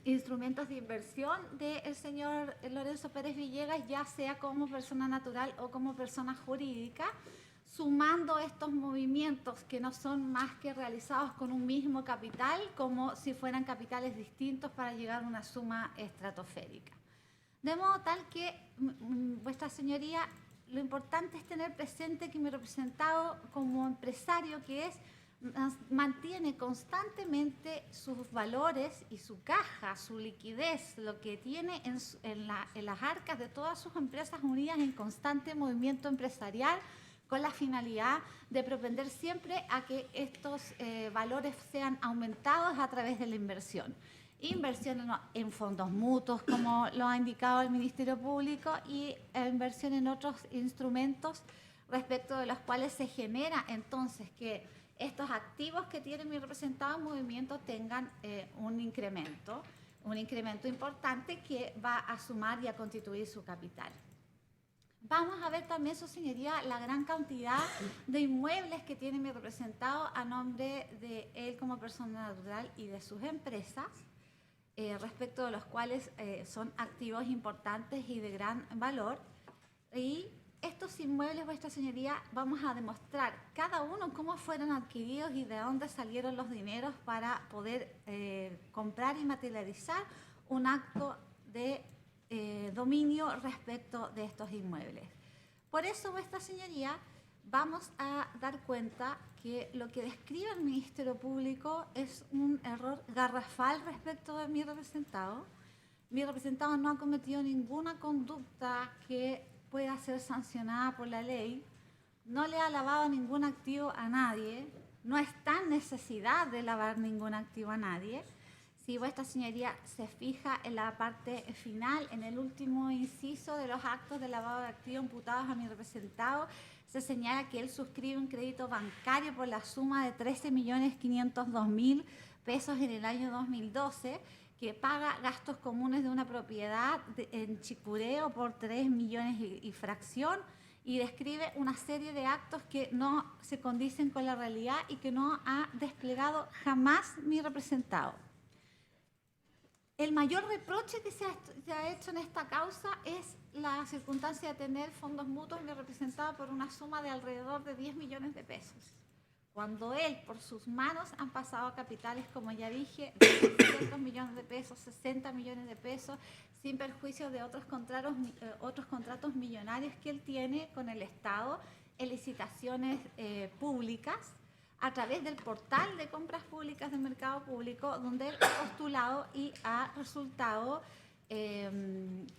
instrumentos de inversión del señor Lorenzo Pérez Villegas, ya sea como persona natural o como persona jurídica, sumando estos movimientos que no son más que realizados con un mismo capital, como si fueran capitales distintos para llegar a una suma estratosférica. De modo tal que, vuestra señoría, lo importante es tener presente que mi representado como empresario que es, mantiene constantemente sus valores y su caja, su liquidez, lo que tiene en las arcas de todas sus empresas unidas en constante movimiento empresarial, con la finalidad de propender siempre a que estos valores sean aumentados a través de la inversión. Inversión en fondos mutuos, como lo ha indicado el Ministerio Público, y inversión en otros instrumentos respecto de los cuales se genera entonces que estos activos que tiene mi representado en movimiento tengan un incremento importante que va a sumar y a constituir su capital. Vamos a ver también, su señoría, la gran cantidad de inmuebles que tiene mi representado a nombre de él como persona natural y de sus empresas, respecto de los cuales son activos importantes y de gran valor. Y estos inmuebles, vuestra señoría, vamos a demostrar cada uno cómo fueron adquiridos y de dónde salieron los dineros para poder comprar y materializar un acto de dominio respecto de estos inmuebles. Por eso, vuestra señoría, vamos a dar cuenta que lo que describe el Ministerio Público es un error garrafal respecto de mi representado. Mi representado no ha cometido ninguna conducta que pueda ser sancionada por la ley, no le ha lavado ningún activo a nadie, no está en necesidad de lavar ningún activo a nadie. Si vuestra señoría se fija en la parte final, en el último inciso de los actos de lavado de activos imputados a mi representado, se señala que él suscribe un crédito bancario por la suma de 13.502.000 pesos en el año 2012, que paga gastos comunes de una propiedad en Chicureo por 3 millones y fracción, y describe una serie de actos que no se condicen con la realidad y que no ha desplegado jamás mi representado. El mayor reproche que se ha hecho en esta causa es la circunstancia de tener fondos mutuos representados por una suma de alrededor de 10 millones de pesos. cuando él, por sus manos, han pasado capitales, como ya dije, de 600 millones de pesos, 60 millones de pesos, sin perjuicio de otros contratos millonarios que él tiene con el Estado en licitaciones públicas, a través del portal de compras públicas del mercado público, donde él ha postulado y ha resultado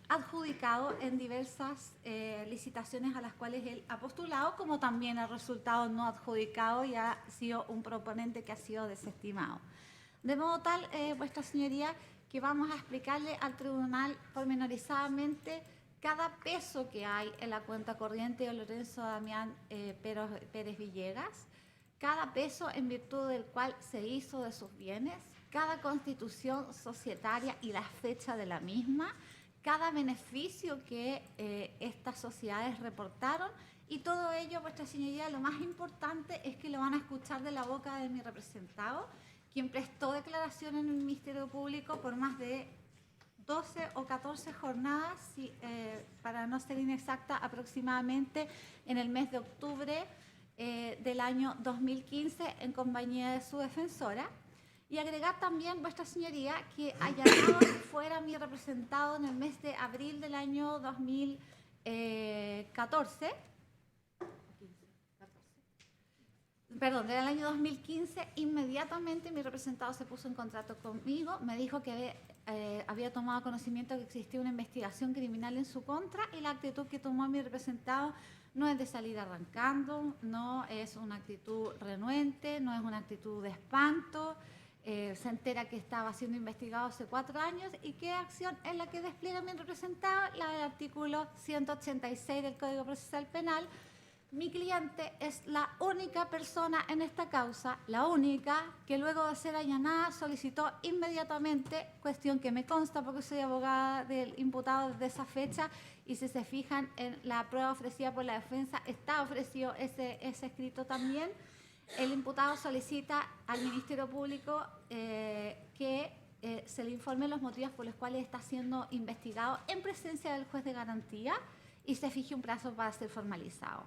adjudicado en diversas licitaciones a las cuales él ha postulado, como también ha resultado no adjudicado y ha sido un proponente que ha sido desestimado. De modo tal, vuestra señoría, que vamos a explicarle al tribunal pormenorizadamente cada peso que hay en la cuenta corriente de Lorenzo Damián Pérez Villegas, cada peso en virtud del cual se hizo de sus bienes, cada constitución societaria y la fecha de la misma, cada beneficio que estas sociedades reportaron, y todo ello, vuestra señoría, lo más importante es que lo van a escuchar de la boca de mi representado, quien prestó declaración en el Ministerio Público por más de 12 o 14 jornadas, para no ser inexacta, aproximadamente en el mes de octubre del año 2015, en compañía de su defensora. Y agregar también, vuestra señoría, que allanado fuera mi representado en el mes de abril del año 2014, perdón, del año 2015, inmediatamente mi representado se puso en contacto conmigo, me dijo que había tomado conocimiento de que existía una investigación criminal en su contra, y la actitud que tomó mi representado no es de salir arrancando, no es una actitud renuente, no es una actitud de espanto. Se entera que estaba siendo investigado hace 4 años, y qué acción es la que despliega mi representado, la del artículo 186 del Código Procesal Penal. Mi cliente es la única persona en esta causa, la única, que luego de ser allanada solicitó inmediatamente, cuestión que me consta porque soy abogada del imputado desde esa fecha, y si se fijan en la prueba ofrecida por la defensa, está ofrecido ese escrito también. El imputado solicita al Ministerio Público que se le informen los motivos por los cuales está siendo investigado en presencia del juez de garantía, y se fije un plazo para ser formalizado.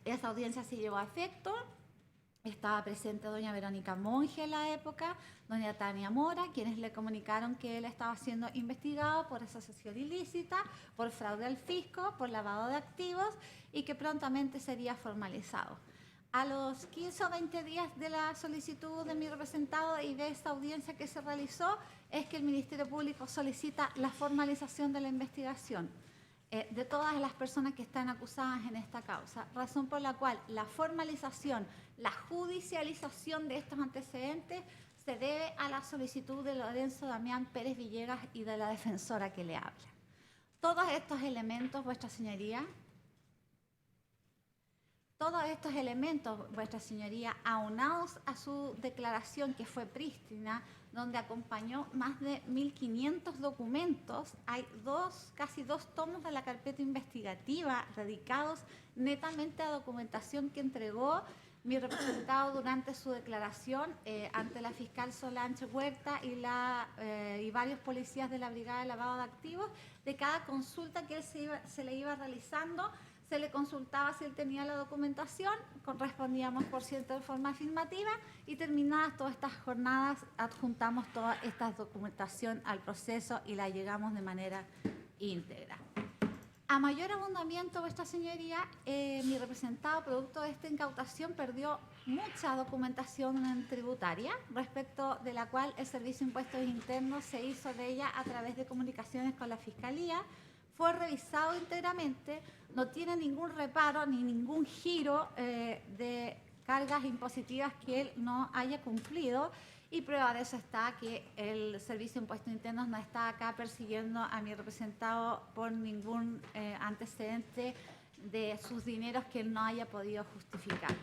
Esa audiencia se llevó a efecto. Estaba presente doña Verónica Monge en la época, doña Tania Mora, quienes le comunicaron que él estaba siendo investigado por asociación ilícita, por fraude al fisco, por lavado de activos, y que prontamente sería formalizado. A los 15 o 20 días de la solicitud de mi representado y de esta audiencia que se realizó, es que el Ministerio Público solicita la formalización de la investigación de todas las personas que están acusadas en esta causa, razón por la cual la formalización, la judicialización de estos antecedentes se debe a la solicitud de Lorenzo Damián Pérez Villegas y de la defensora que le habla. Todos estos elementos, vuestra señoría, vuestra señoría, aunados a su declaración, que fue prístina, donde acompañó más de 1.500 documentos, hay casi dos tomos de la carpeta investigativa dedicados netamente a documentación que entregó mi representado durante su declaración ante la fiscal Solange Huerta y varios policías de la Brigada de Lavado de Activos. De cada consulta que él se le iba realizando, se le consultaba si él tenía la documentación, correspondíamos por cierto de forma afirmativa, y terminadas todas estas jornadas adjuntamos toda esta documentación al proceso y la llegamos de manera íntegra. A mayor abundamiento, vuestra señoría, mi representado, producto de esta incautación, perdió mucha documentación tributaria, respecto de la cual el Servicio de Impuestos Internos se hizo de ella a través de comunicaciones con la Fiscalía. Fue revisado íntegramente, no tiene ningún reparo ni ningún giro de cargas impositivas que él no haya cumplido, y prueba de eso está que el Servicio de Impuestos Internos no está acá persiguiendo a mi representado por ningún antecedente de sus dineros que él no haya podido justificar.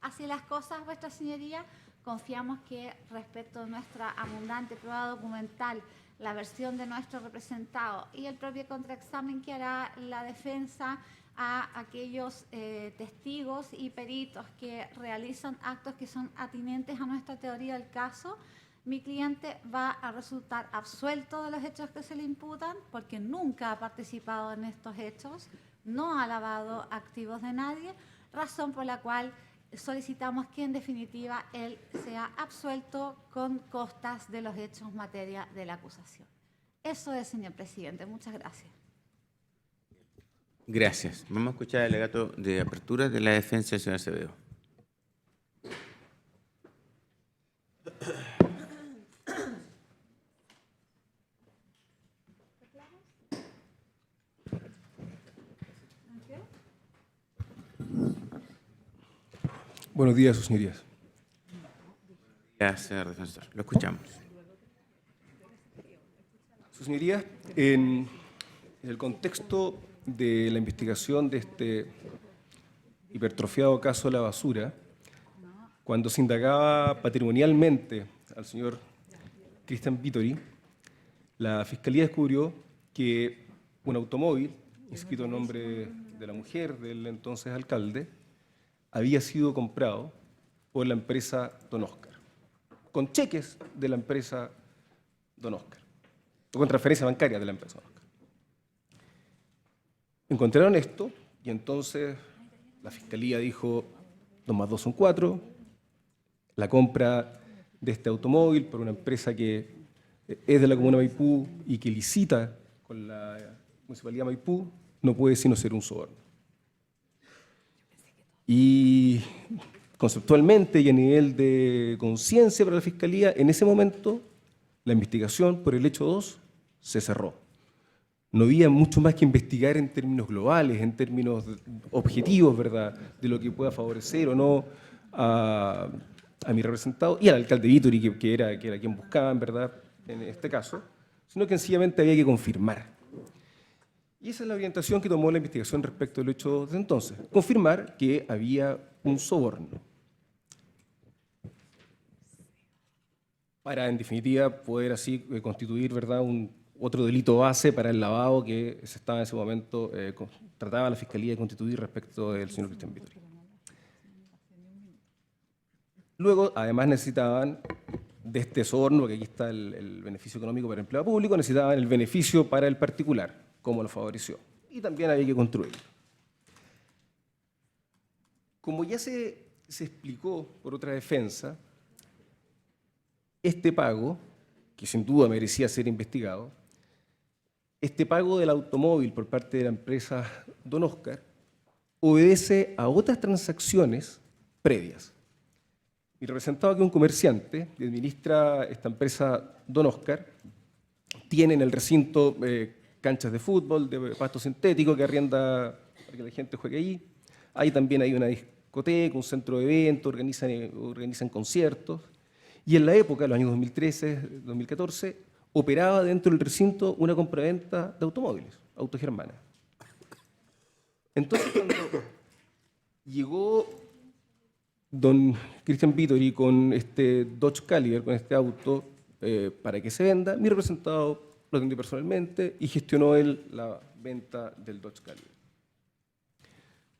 Así las cosas, vuestra señoría, confiamos que respecto de nuestra abundante prueba documental, la versión de nuestro representado y el propio contraexamen que hará la defensa a aquellos testigos y peritos que realizan actos que son atinentes a nuestra teoría del caso, mi cliente va a resultar absuelto de los hechos que se le imputan, porque nunca ha participado en estos hechos, no ha lavado activos de nadie, razón por la cual solicitamos que en definitiva él sea absuelto con costas de los hechos materia de la acusación. Eso es, señor presidente. Muchas gracias. Gracias. Vamos a escuchar al alegato de apertura de la defensa del señor Acevedo. Buenos días, sus señorías. Gracias, señor defensor. Lo escuchamos. Sus señorías, en el contexto de la investigación de este hipertrofiado caso de la basura, cuando se indagaba patrimonialmente al señor Cristian Vittori, la Fiscalía descubrió que un automóvil, inscrito en nombre de la mujer del entonces alcalde, había sido comprado por la empresa Don Oscar, con cheques de la empresa Don Oscar, o con transferencia bancaria de la empresa Don Oscar. Encontraron esto y entonces la Fiscalía dijo 2 más 2 son 4, la compra de este automóvil por una empresa que es de la comuna de Maipú y que licita con la Municipalidad de Maipú no puede sino ser un soborno. Y conceptualmente y a nivel de conciencia para la Fiscalía, en ese momento la investigación por el hecho 2 se cerró. No había mucho más que investigar en términos globales, en términos objetivos, ¿verdad?, de lo que pueda favorecer o no a mi representado y al alcalde Vittori, que era quien buscaban, ¿verdad?, en este caso, sino que sencillamente había que confirmar. Y esa es la orientación que tomó la investigación respecto del hecho de entonces, confirmar que había un soborno. Para, en definitiva, poder así constituir, ¿verdad?, otro delito base para el lavado que se estaba en ese momento, trataba la Fiscalía de constituir respecto del señor Cristian Vittori. Luego, además, necesitaban de este soborno, porque aquí está el beneficio económico para el empleado público, necesitaban el beneficio para el particular, como lo favoreció. Y también había que construirlo. Como ya se explicó por otra defensa, este pago, que sin duda merecía ser investigado, este pago del automóvil por parte de la empresa Don Oscar obedece a otras transacciones previas. Mi representado, que es un comerciante que administra esta empresa Don Oscar, tiene en el recinto canchas de fútbol, de pasto sintético que arrienda para que la gente juegue ahí. Hay también una discoteca, un centro de eventos, organizan conciertos. Y en la época, en los años 2013, 2014, operaba dentro del recinto una compraventa de automóviles, Autogermana. Entonces, cuando llegó don Cristian Vittori con este Dodge Caliber, con este auto, para que se venda, mi representado lo atendió personalmente y gestionó él la venta del Dodge Caliber.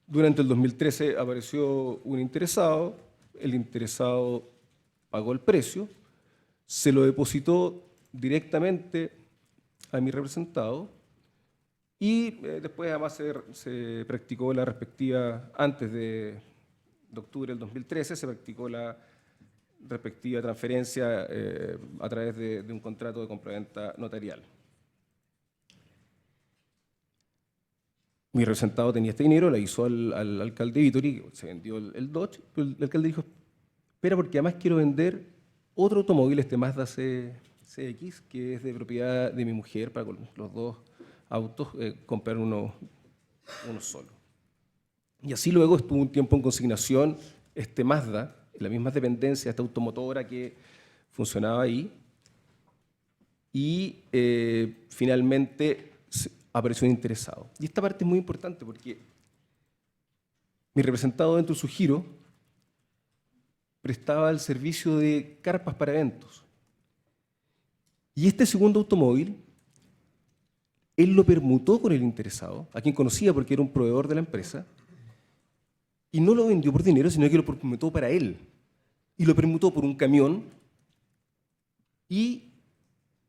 Durante el 2013 apareció un interesado, el interesado pagó el precio, se lo depositó directamente a mi representado y después además se practicó la respectiva, antes de octubre del 2013, se practicó la respectiva transferencia a través de un contrato de compraventa notarial. Mi representado tenía este dinero, le hizo al alcalde Vittori, se vendió el Dodge, pero el alcalde dijo, espera, porque además quiero vender otro automóvil, este Mazda CX, que es de propiedad de mi mujer, para con los dos autos comprar uno solo. Y así luego estuvo un tiempo en consignación este Mazda, la misma dependencia, esta automotora que funcionaba ahí, y finalmente apareció un interesado. Y esta parte es muy importante porque mi representado dentro de su giro prestaba el servicio de carpas para eventos. Y este segundo automóvil, él lo permutó con el interesado, a quien conocía porque era un proveedor de la empresa, y no lo vendió por dinero, sino que lo permutó para él. Y lo permutó por un camión y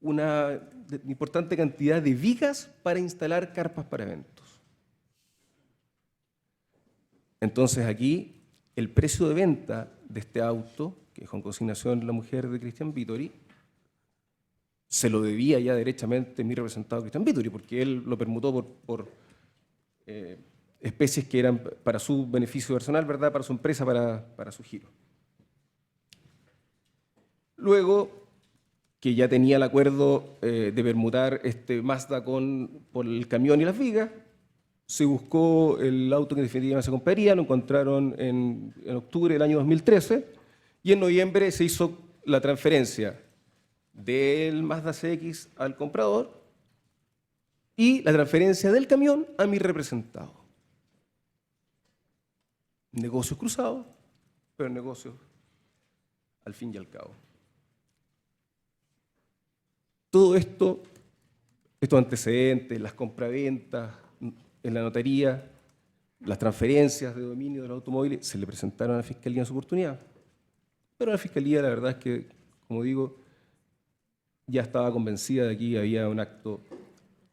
una importante cantidad de vigas para instalar carpas para eventos. Entonces aquí el precio de venta de este auto, que dejó en consignación la mujer de Cristian Vittori, se lo debía ya derechamente mi representado Cristian Vittori, porque él lo permutó por especies que eran para su beneficio personal, ¿verdad? Para su empresa, para su giro. Luego, que ya tenía el acuerdo de permutar este Mazda por el camión y las vigas, se buscó el auto que definitivamente se compraría, lo encontraron en octubre del año 2013, y en noviembre se hizo la transferencia del Mazda CX al comprador y la transferencia del camión a mi representado. Negocios cruzados, pero negocios al fin y al cabo. Todo esto, estos antecedentes, las compraventas en la notaría, las transferencias de dominio del automóvil, se le presentaron a la Fiscalía en su oportunidad. Pero la Fiscalía, la verdad es que, como digo, ya estaba convencida de que aquí había un acto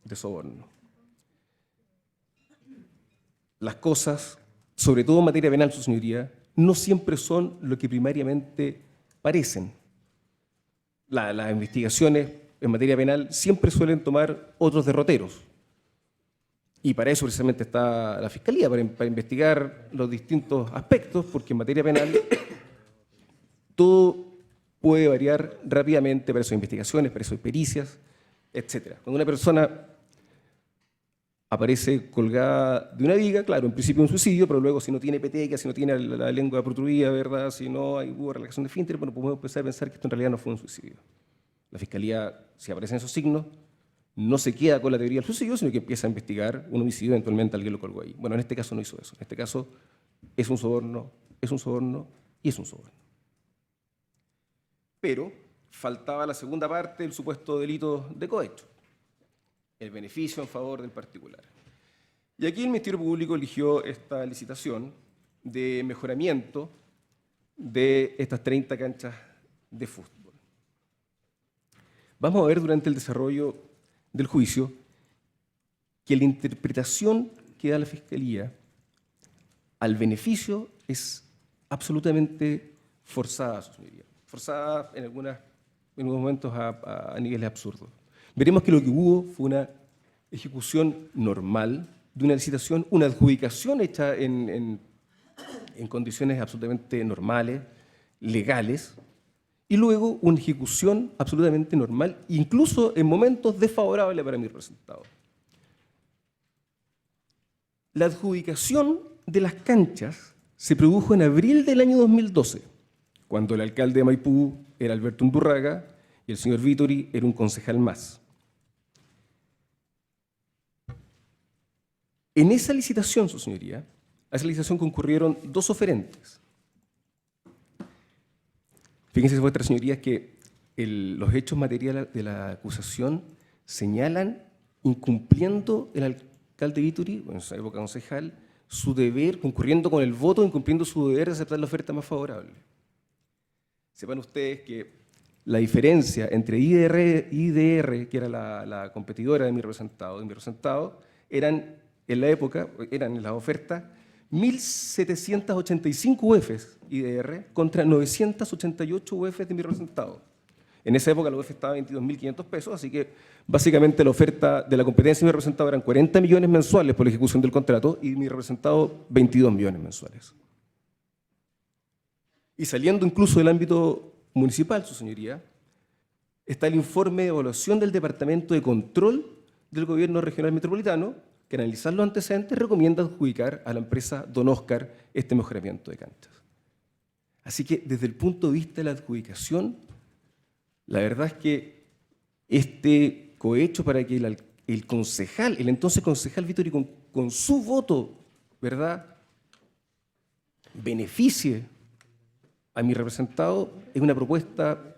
de soborno. Las cosas, sobre todo en materia penal, su señoría, no siempre son lo que primariamente parecen. Las investigaciones en materia penal siempre suelen tomar otros derroteros. Y para eso precisamente está la Fiscalía, para investigar los distintos aspectos, porque en materia penal todo puede variar rápidamente, para eso hay investigaciones, para eso hay pericias, etc. Cuando una persona aparece colgada de una viga, claro, en principio un suicidio, pero luego si no tiene peteca, si no tiene la lengua protruida, ¿verdad? Si no hubo relajación de esfínter, bueno, podemos empezar a pensar que esto en realidad no fue un suicidio. La Fiscalía, si aparecen esos signos, no se queda con la teoría del suicidio, sino que empieza a investigar un homicidio, eventualmente alguien lo colgó ahí. Bueno, en este caso no hizo eso. En este caso es un soborno, es un soborno y es un soborno. Pero faltaba la segunda parte del supuesto delito de cohecho, el beneficio en favor del particular. Y aquí el Ministerio Público eligió esta licitación de mejoramiento de estas 30 canchas de fútbol. Vamos a ver durante el desarrollo del juicio que la interpretación que da la Fiscalía al beneficio es absolutamente forzada, su señoría. Forzada en algunos momentos a niveles absurdos. Veremos que lo que hubo fue una ejecución normal de una licitación, una adjudicación hecha en condiciones absolutamente normales, legales, y luego una ejecución absolutamente normal, incluso en momentos desfavorables para mi representado. La adjudicación de las canchas se produjo en abril del año 2012, cuando el alcalde de Maipú era Alberto Undurraga y el señor Vittori era un concejal más. En esa licitación, su señoría, a esa licitación concurrieron 2 oferentes. Fíjense, vuestras señorías, que los hechos materiales de la acusación señalan incumpliendo el alcalde Vittori, en esa época concejal, su deber, concurriendo con el voto, incumpliendo su deber de aceptar la oferta más favorable. Sepan ustedes que la diferencia entre IDR, que era la competidora de mi representado, eran en la época, eran en las ofertas, 1.785 UFs IDR contra 988 UFs de mi representado. En esa época la UF estaba a 22.500 pesos, así que básicamente la oferta de la competencia de mi representado eran 40 millones mensuales por la ejecución del contrato y mi representado 22 millones mensuales. Y saliendo incluso del ámbito municipal, su señoría, está el informe de evaluación del Departamento de Control del Gobierno Regional Metropolitano, que al analizar los antecedentes recomienda adjudicar a la empresa Don Oscar este mejoramiento de canchas. Así que desde el punto de vista de la adjudicación, la verdad es que este cohecho para que el concejal, el entonces concejal Vittori, con su voto, ¿verdad?, beneficie a mi representado, es una propuesta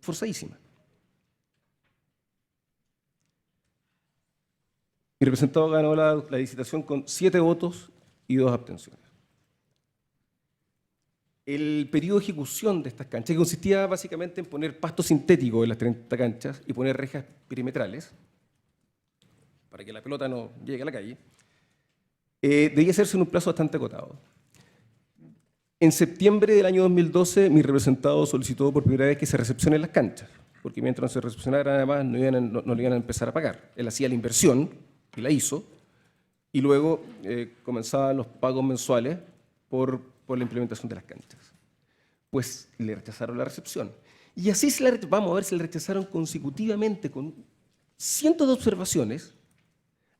forzadísima. Mi representado ganó la licitación con 7 votos y 2 abstenciones. El periodo de ejecución de estas canchas, que consistía básicamente en poner pasto sintético en las 30 canchas y poner rejas perimetrales, para que la pelota no llegue a la calle, debía hacerse en un plazo bastante acotado. En septiembre del año 2012, mi representado solicitó por primera vez que se recepcionen las canchas, porque mientras no se recepcionaran, además, no le iban a empezar a pagar. Él hacía la inversión, y la hizo, y luego comenzaban los pagos mensuales por la implementación de las canchas. Pues le rechazaron la recepción. Y así vamos a ver, se le rechazaron consecutivamente con cientos de observaciones,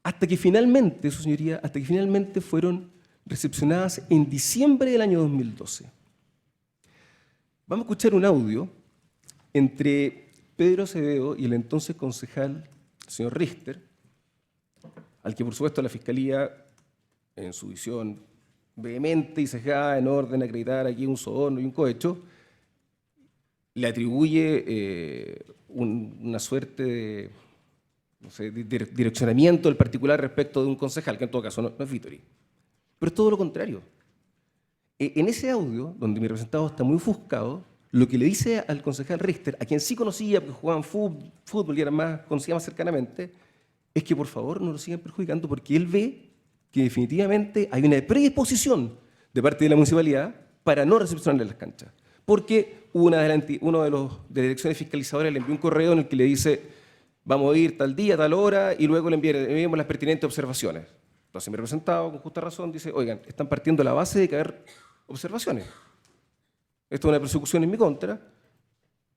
hasta que finalmente, su señoría, hasta que finalmente fueron recepcionadas en diciembre del año 2012. Vamos a escuchar un audio entre Pedro Acevedo y el entonces concejal, el señor Richter, al que por supuesto la Fiscalía, en su visión vehemente y sesgada en orden a acreditar aquí un soborno y un cohecho, le atribuye una suerte de, no sé, de direccionamiento del particular respecto de un concejal, que en todo caso no es Vittori. Pero es todo lo contrario. En ese audio, donde mi representado está muy ofuscado, lo que le dice al concejal Richter, a quien sí conocía porque jugaban fútbol y conocía más cercanamente, es que por favor no lo sigan perjudicando porque él ve que definitivamente hay una predisposición de parte de la municipalidad para no recepcionarle las canchas. Porque uno de las direcciones fiscalizadoras le envió un correo en el que le dice vamos a ir tal día, tal hora, y luego le enviamos las pertinentes observaciones. Entonces mi representado, con justa razón, dice, oigan, están partiendo de la base de que haber observaciones. Esto es una persecución en mi contra.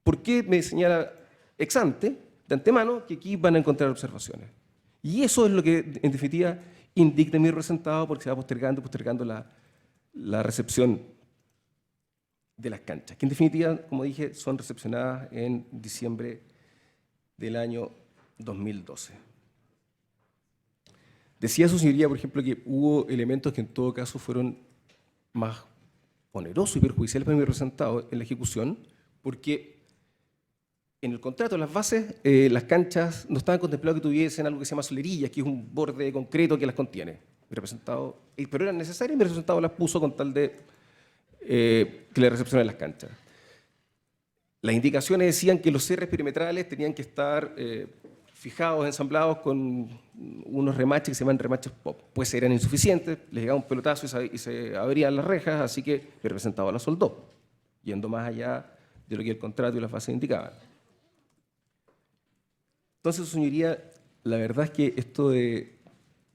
¿Por qué me señala ex ante, de antemano, que aquí van a encontrar observaciones? Y eso es lo que, en definitiva, indigna a mi representado porque se va postergando la recepción de las canchas, que en definitiva, como dije, son recepcionadas en diciembre del año 2012. Decía su señoría, por ejemplo, que hubo elementos que en todo caso fueron más onerosos y perjudiciales para mi representado en la ejecución, porque en el contrato de las bases, las canchas no estaban contempladas que tuviesen algo que se llama solerillas, que es un borde de concreto que las contiene. Mi representado, pero eran necesarias y mi representado las puso con tal de que le recepcionen las canchas. Las indicaciones decían que los cierres perimetrales tenían que estar fijados, ensamblados con unos remaches que se llaman remaches pop. Pues eran insuficientes, les llegaba un pelotazo y se abrían las rejas, así que mi representado las soldó, yendo más allá de lo que el contrato y las bases indicaban. Entonces, señoría, la verdad es que esto de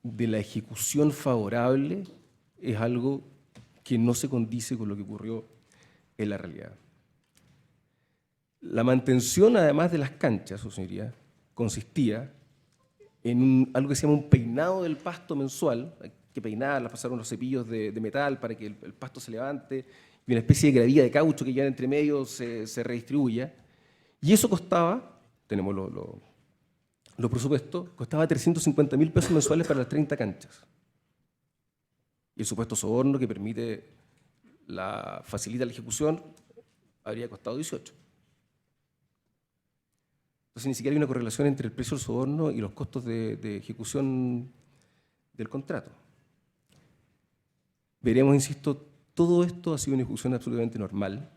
la ejecución favorable es algo que no se condice con lo que ocurrió en la realidad. La mantención, además de las canchas, su señoría, consistía en algo que se llama un peinado del pasto mensual, hay que peinarlas, pasar unos cepillos de metal para que el pasto se levante, y una especie de gravilla de caucho que ya entre medio se redistribuya. Y eso costaba, tenemos los presupuestos, costaba 350.000 pesos mensuales para las 30 canchas. Y el supuesto soborno que facilita la ejecución habría costado 18. Entonces ni siquiera hay una correlación entre el precio del soborno y los costos de ejecución del contrato. Veremos, insisto, todo esto ha sido una ejecución absolutamente normal.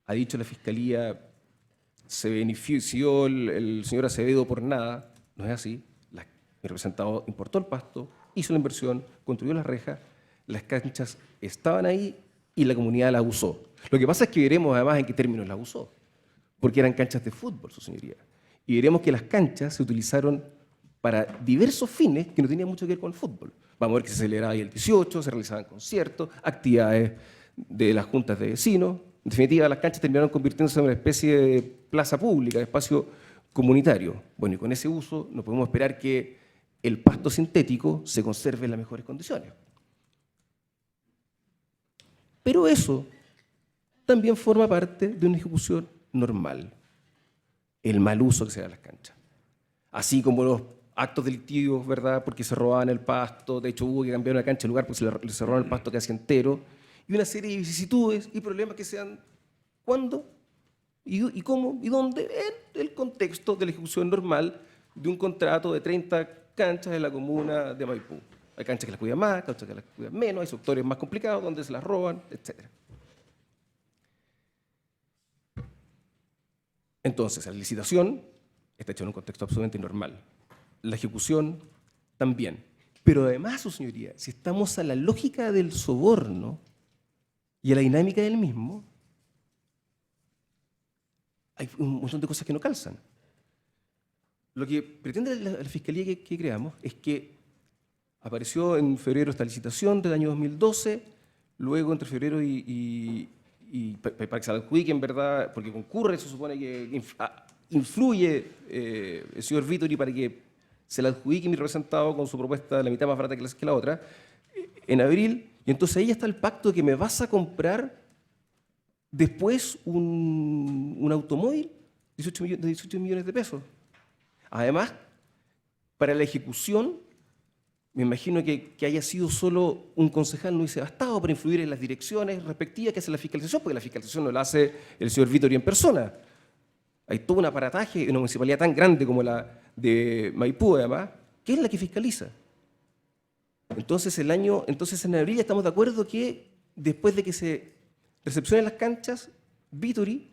Ha dicho la Fiscalía, se benefició el señor Acevedo por nada. No es así. Mi representado importó el pasto, hizo la inversión, construyó las rejas, las canchas estaban ahí y la comunidad las usó. Lo que pasa es que veremos además en qué términos las usó, porque eran canchas de fútbol, su señoría. Y veremos que las canchas se utilizaron para diversos fines que no tenían mucho que ver con el fútbol. Vamos a ver que se celebraba ahí el 18, se realizaban conciertos, actividades de las juntas de vecinos. En definitiva, las canchas terminaron convirtiéndose en una especie de plaza pública, de espacio comunitario. Bueno, y con ese uso no podemos esperar que el pasto sintético se conserve en las mejores condiciones. Pero eso también forma parte de una ejecución normal, el mal uso que se da a las canchas. Así como los actos delictivos, ¿verdad?, porque se robaban el pasto, de hecho hubo que cambiar una cancha de lugar porque se robaron el pasto casi entero, y una serie de vicisitudes y problemas que se dan cuándo y cómo y dónde en el contexto de la ejecución normal de un contrato de 30 canchas en la comuna de Maipú. Hay canchas que las cuidan más, canchas que las cuidan menos, hay sectores más complicados donde se las roban, etc. Entonces, la licitación está hecha en un contexto absolutamente normal. La ejecución también. Pero además, su señoría, si estamos a la lógica del soborno, Y a la dinámica del mismo hay un montón de cosas que no calzan. Lo que pretende la Fiscalía que creamos es que apareció en febrero esta licitación del año 2012, luego entre febrero y para que se la adjudique, en verdad, porque concurre, se supone que influye el señor Vittori para que se la adjudique mi representado con su propuesta de la mitad más barata que la otra, en abril, y entonces ahí está el pacto de que me vas a comprar después un automóvil de 18 millones de pesos. Además, para la ejecución, me imagino que haya sido solo un concejal no hubiese bastado para influir en las direcciones respectivas que hace la fiscalización, porque la fiscalización no la hace el señor Vittori en persona. Hay todo un aparataje en una municipalidad tan grande como la de Maipú, además, que es la que fiscaliza. Entonces, en abril estamos de acuerdo que después de que se recepcionen las canchas, Vittori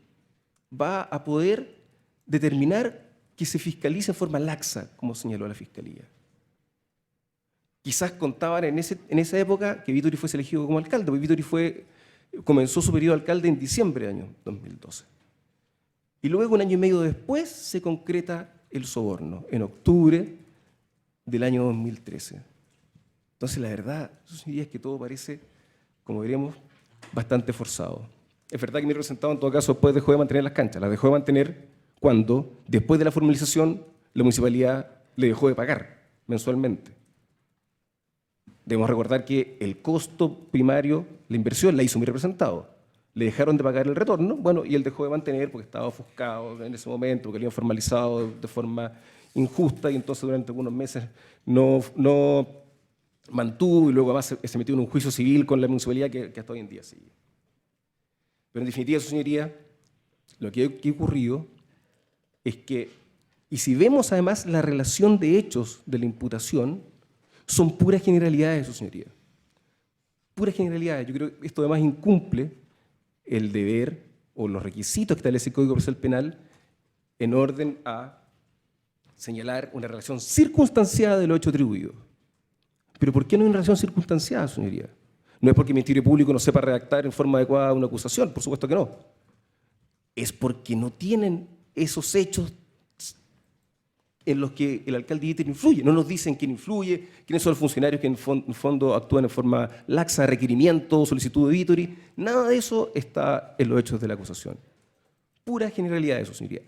va a poder determinar que se fiscalice en forma laxa, como señaló la Fiscalía. Quizás contaban en esa época que Vittori fuese elegido como alcalde, porque Vittori comenzó su periodo de alcalde en diciembre del año 2012. Y luego, un año y medio después, se concreta el soborno, en octubre del año 2013. Entonces, la verdad, es que todo parece, como veremos, bastante forzado. Es verdad que mi representado, en todo caso, después dejó de mantener las canchas. Las dejó de mantener cuando, después de la formalización, la municipalidad le dejó de pagar mensualmente. Debemos recordar que el costo primario, la inversión, la hizo mi representado. Le dejaron de pagar el retorno, bueno, y él dejó de mantener porque estaba ofuscado en ese momento, porque lo habían formalizado de forma injusta, y entonces durante algunos meses no mantuvo, y luego además se metió en un juicio civil con la municipalidad que hasta hoy en día sigue. Pero en definitiva, su señoría, lo que ha ocurrido es que, y si vemos además la relación de hechos de la imputación, son puras generalidades, su señoría. Puras generalidades. Yo creo que esto además incumple el deber o los requisitos que establece el Código Procesal Penal en orden a señalar una relación circunstanciada de los hechos atribuidos. ¿Pero por qué no hay una relación circunstanciada, señoría? No es porque el Ministerio Público no sepa redactar en forma adecuada una acusación, por supuesto que no. Es porque no tienen esos hechos en los que el alcalde Vittori influye. No nos dicen quién influye, quiénes son los funcionarios que en fondo actúan en forma laxa, requerimiento, solicitud de Vittori. Nada de eso está en los hechos de la acusación. Pura generalidad de eso, señoría.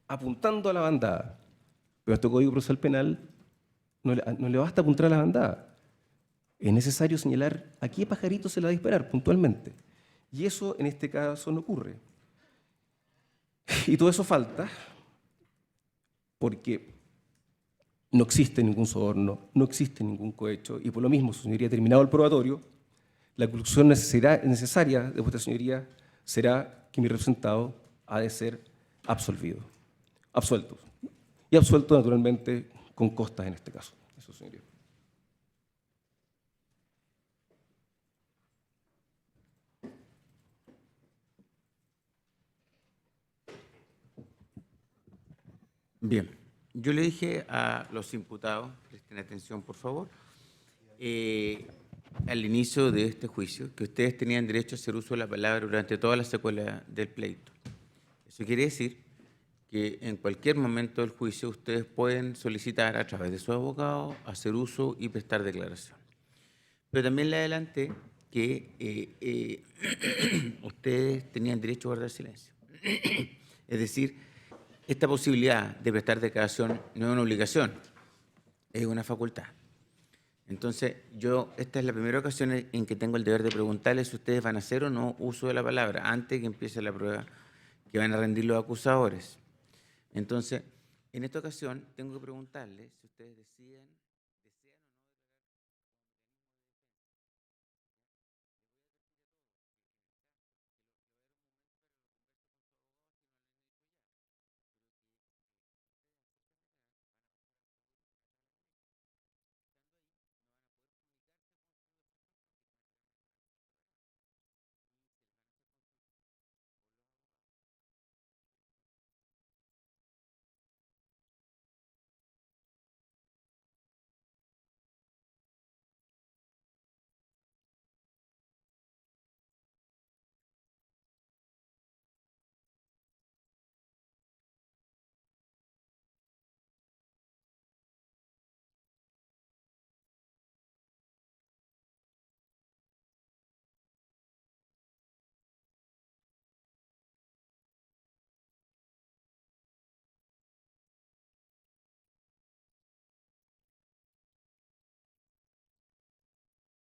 Apuntando a la bandada. Pero a este Código Procesal Penal no le basta apuntar a la bandada. Es necesario señalar a qué pajarito se le va a disparar puntualmente. Y eso en este caso no ocurre. Y todo eso falta porque no existe ningún soborno, no existe ningún cohecho, y por lo mismo, su señoría, terminado el probatorio, la conclusión necesaria de vuestra señoría será que mi representado ha de ser absolvido, absuelto. Y absuelto, naturalmente, con costas en este caso. Eso, señoría. Bien, yo le dije a los imputados, presten atención por favor, al inicio de este juicio, que ustedes tenían derecho a hacer uso de la palabra durante toda la secuela del pleito. Eso quiere decir que en cualquier momento del juicio ustedes pueden solicitar a través de su abogado hacer uso y prestar declaración. Pero también le adelanté que ustedes tenían derecho a guardar silencio. Es decir, esta posibilidad de prestar declaración no es una obligación, es una facultad. Entonces, esta es la primera ocasión en que tengo el deber de preguntarles si ustedes van a hacer o no uso de la palabra antes de que empiece la prueba que van a rendir los acusadores. Entonces, en esta ocasión tengo que preguntarles si ustedes deciden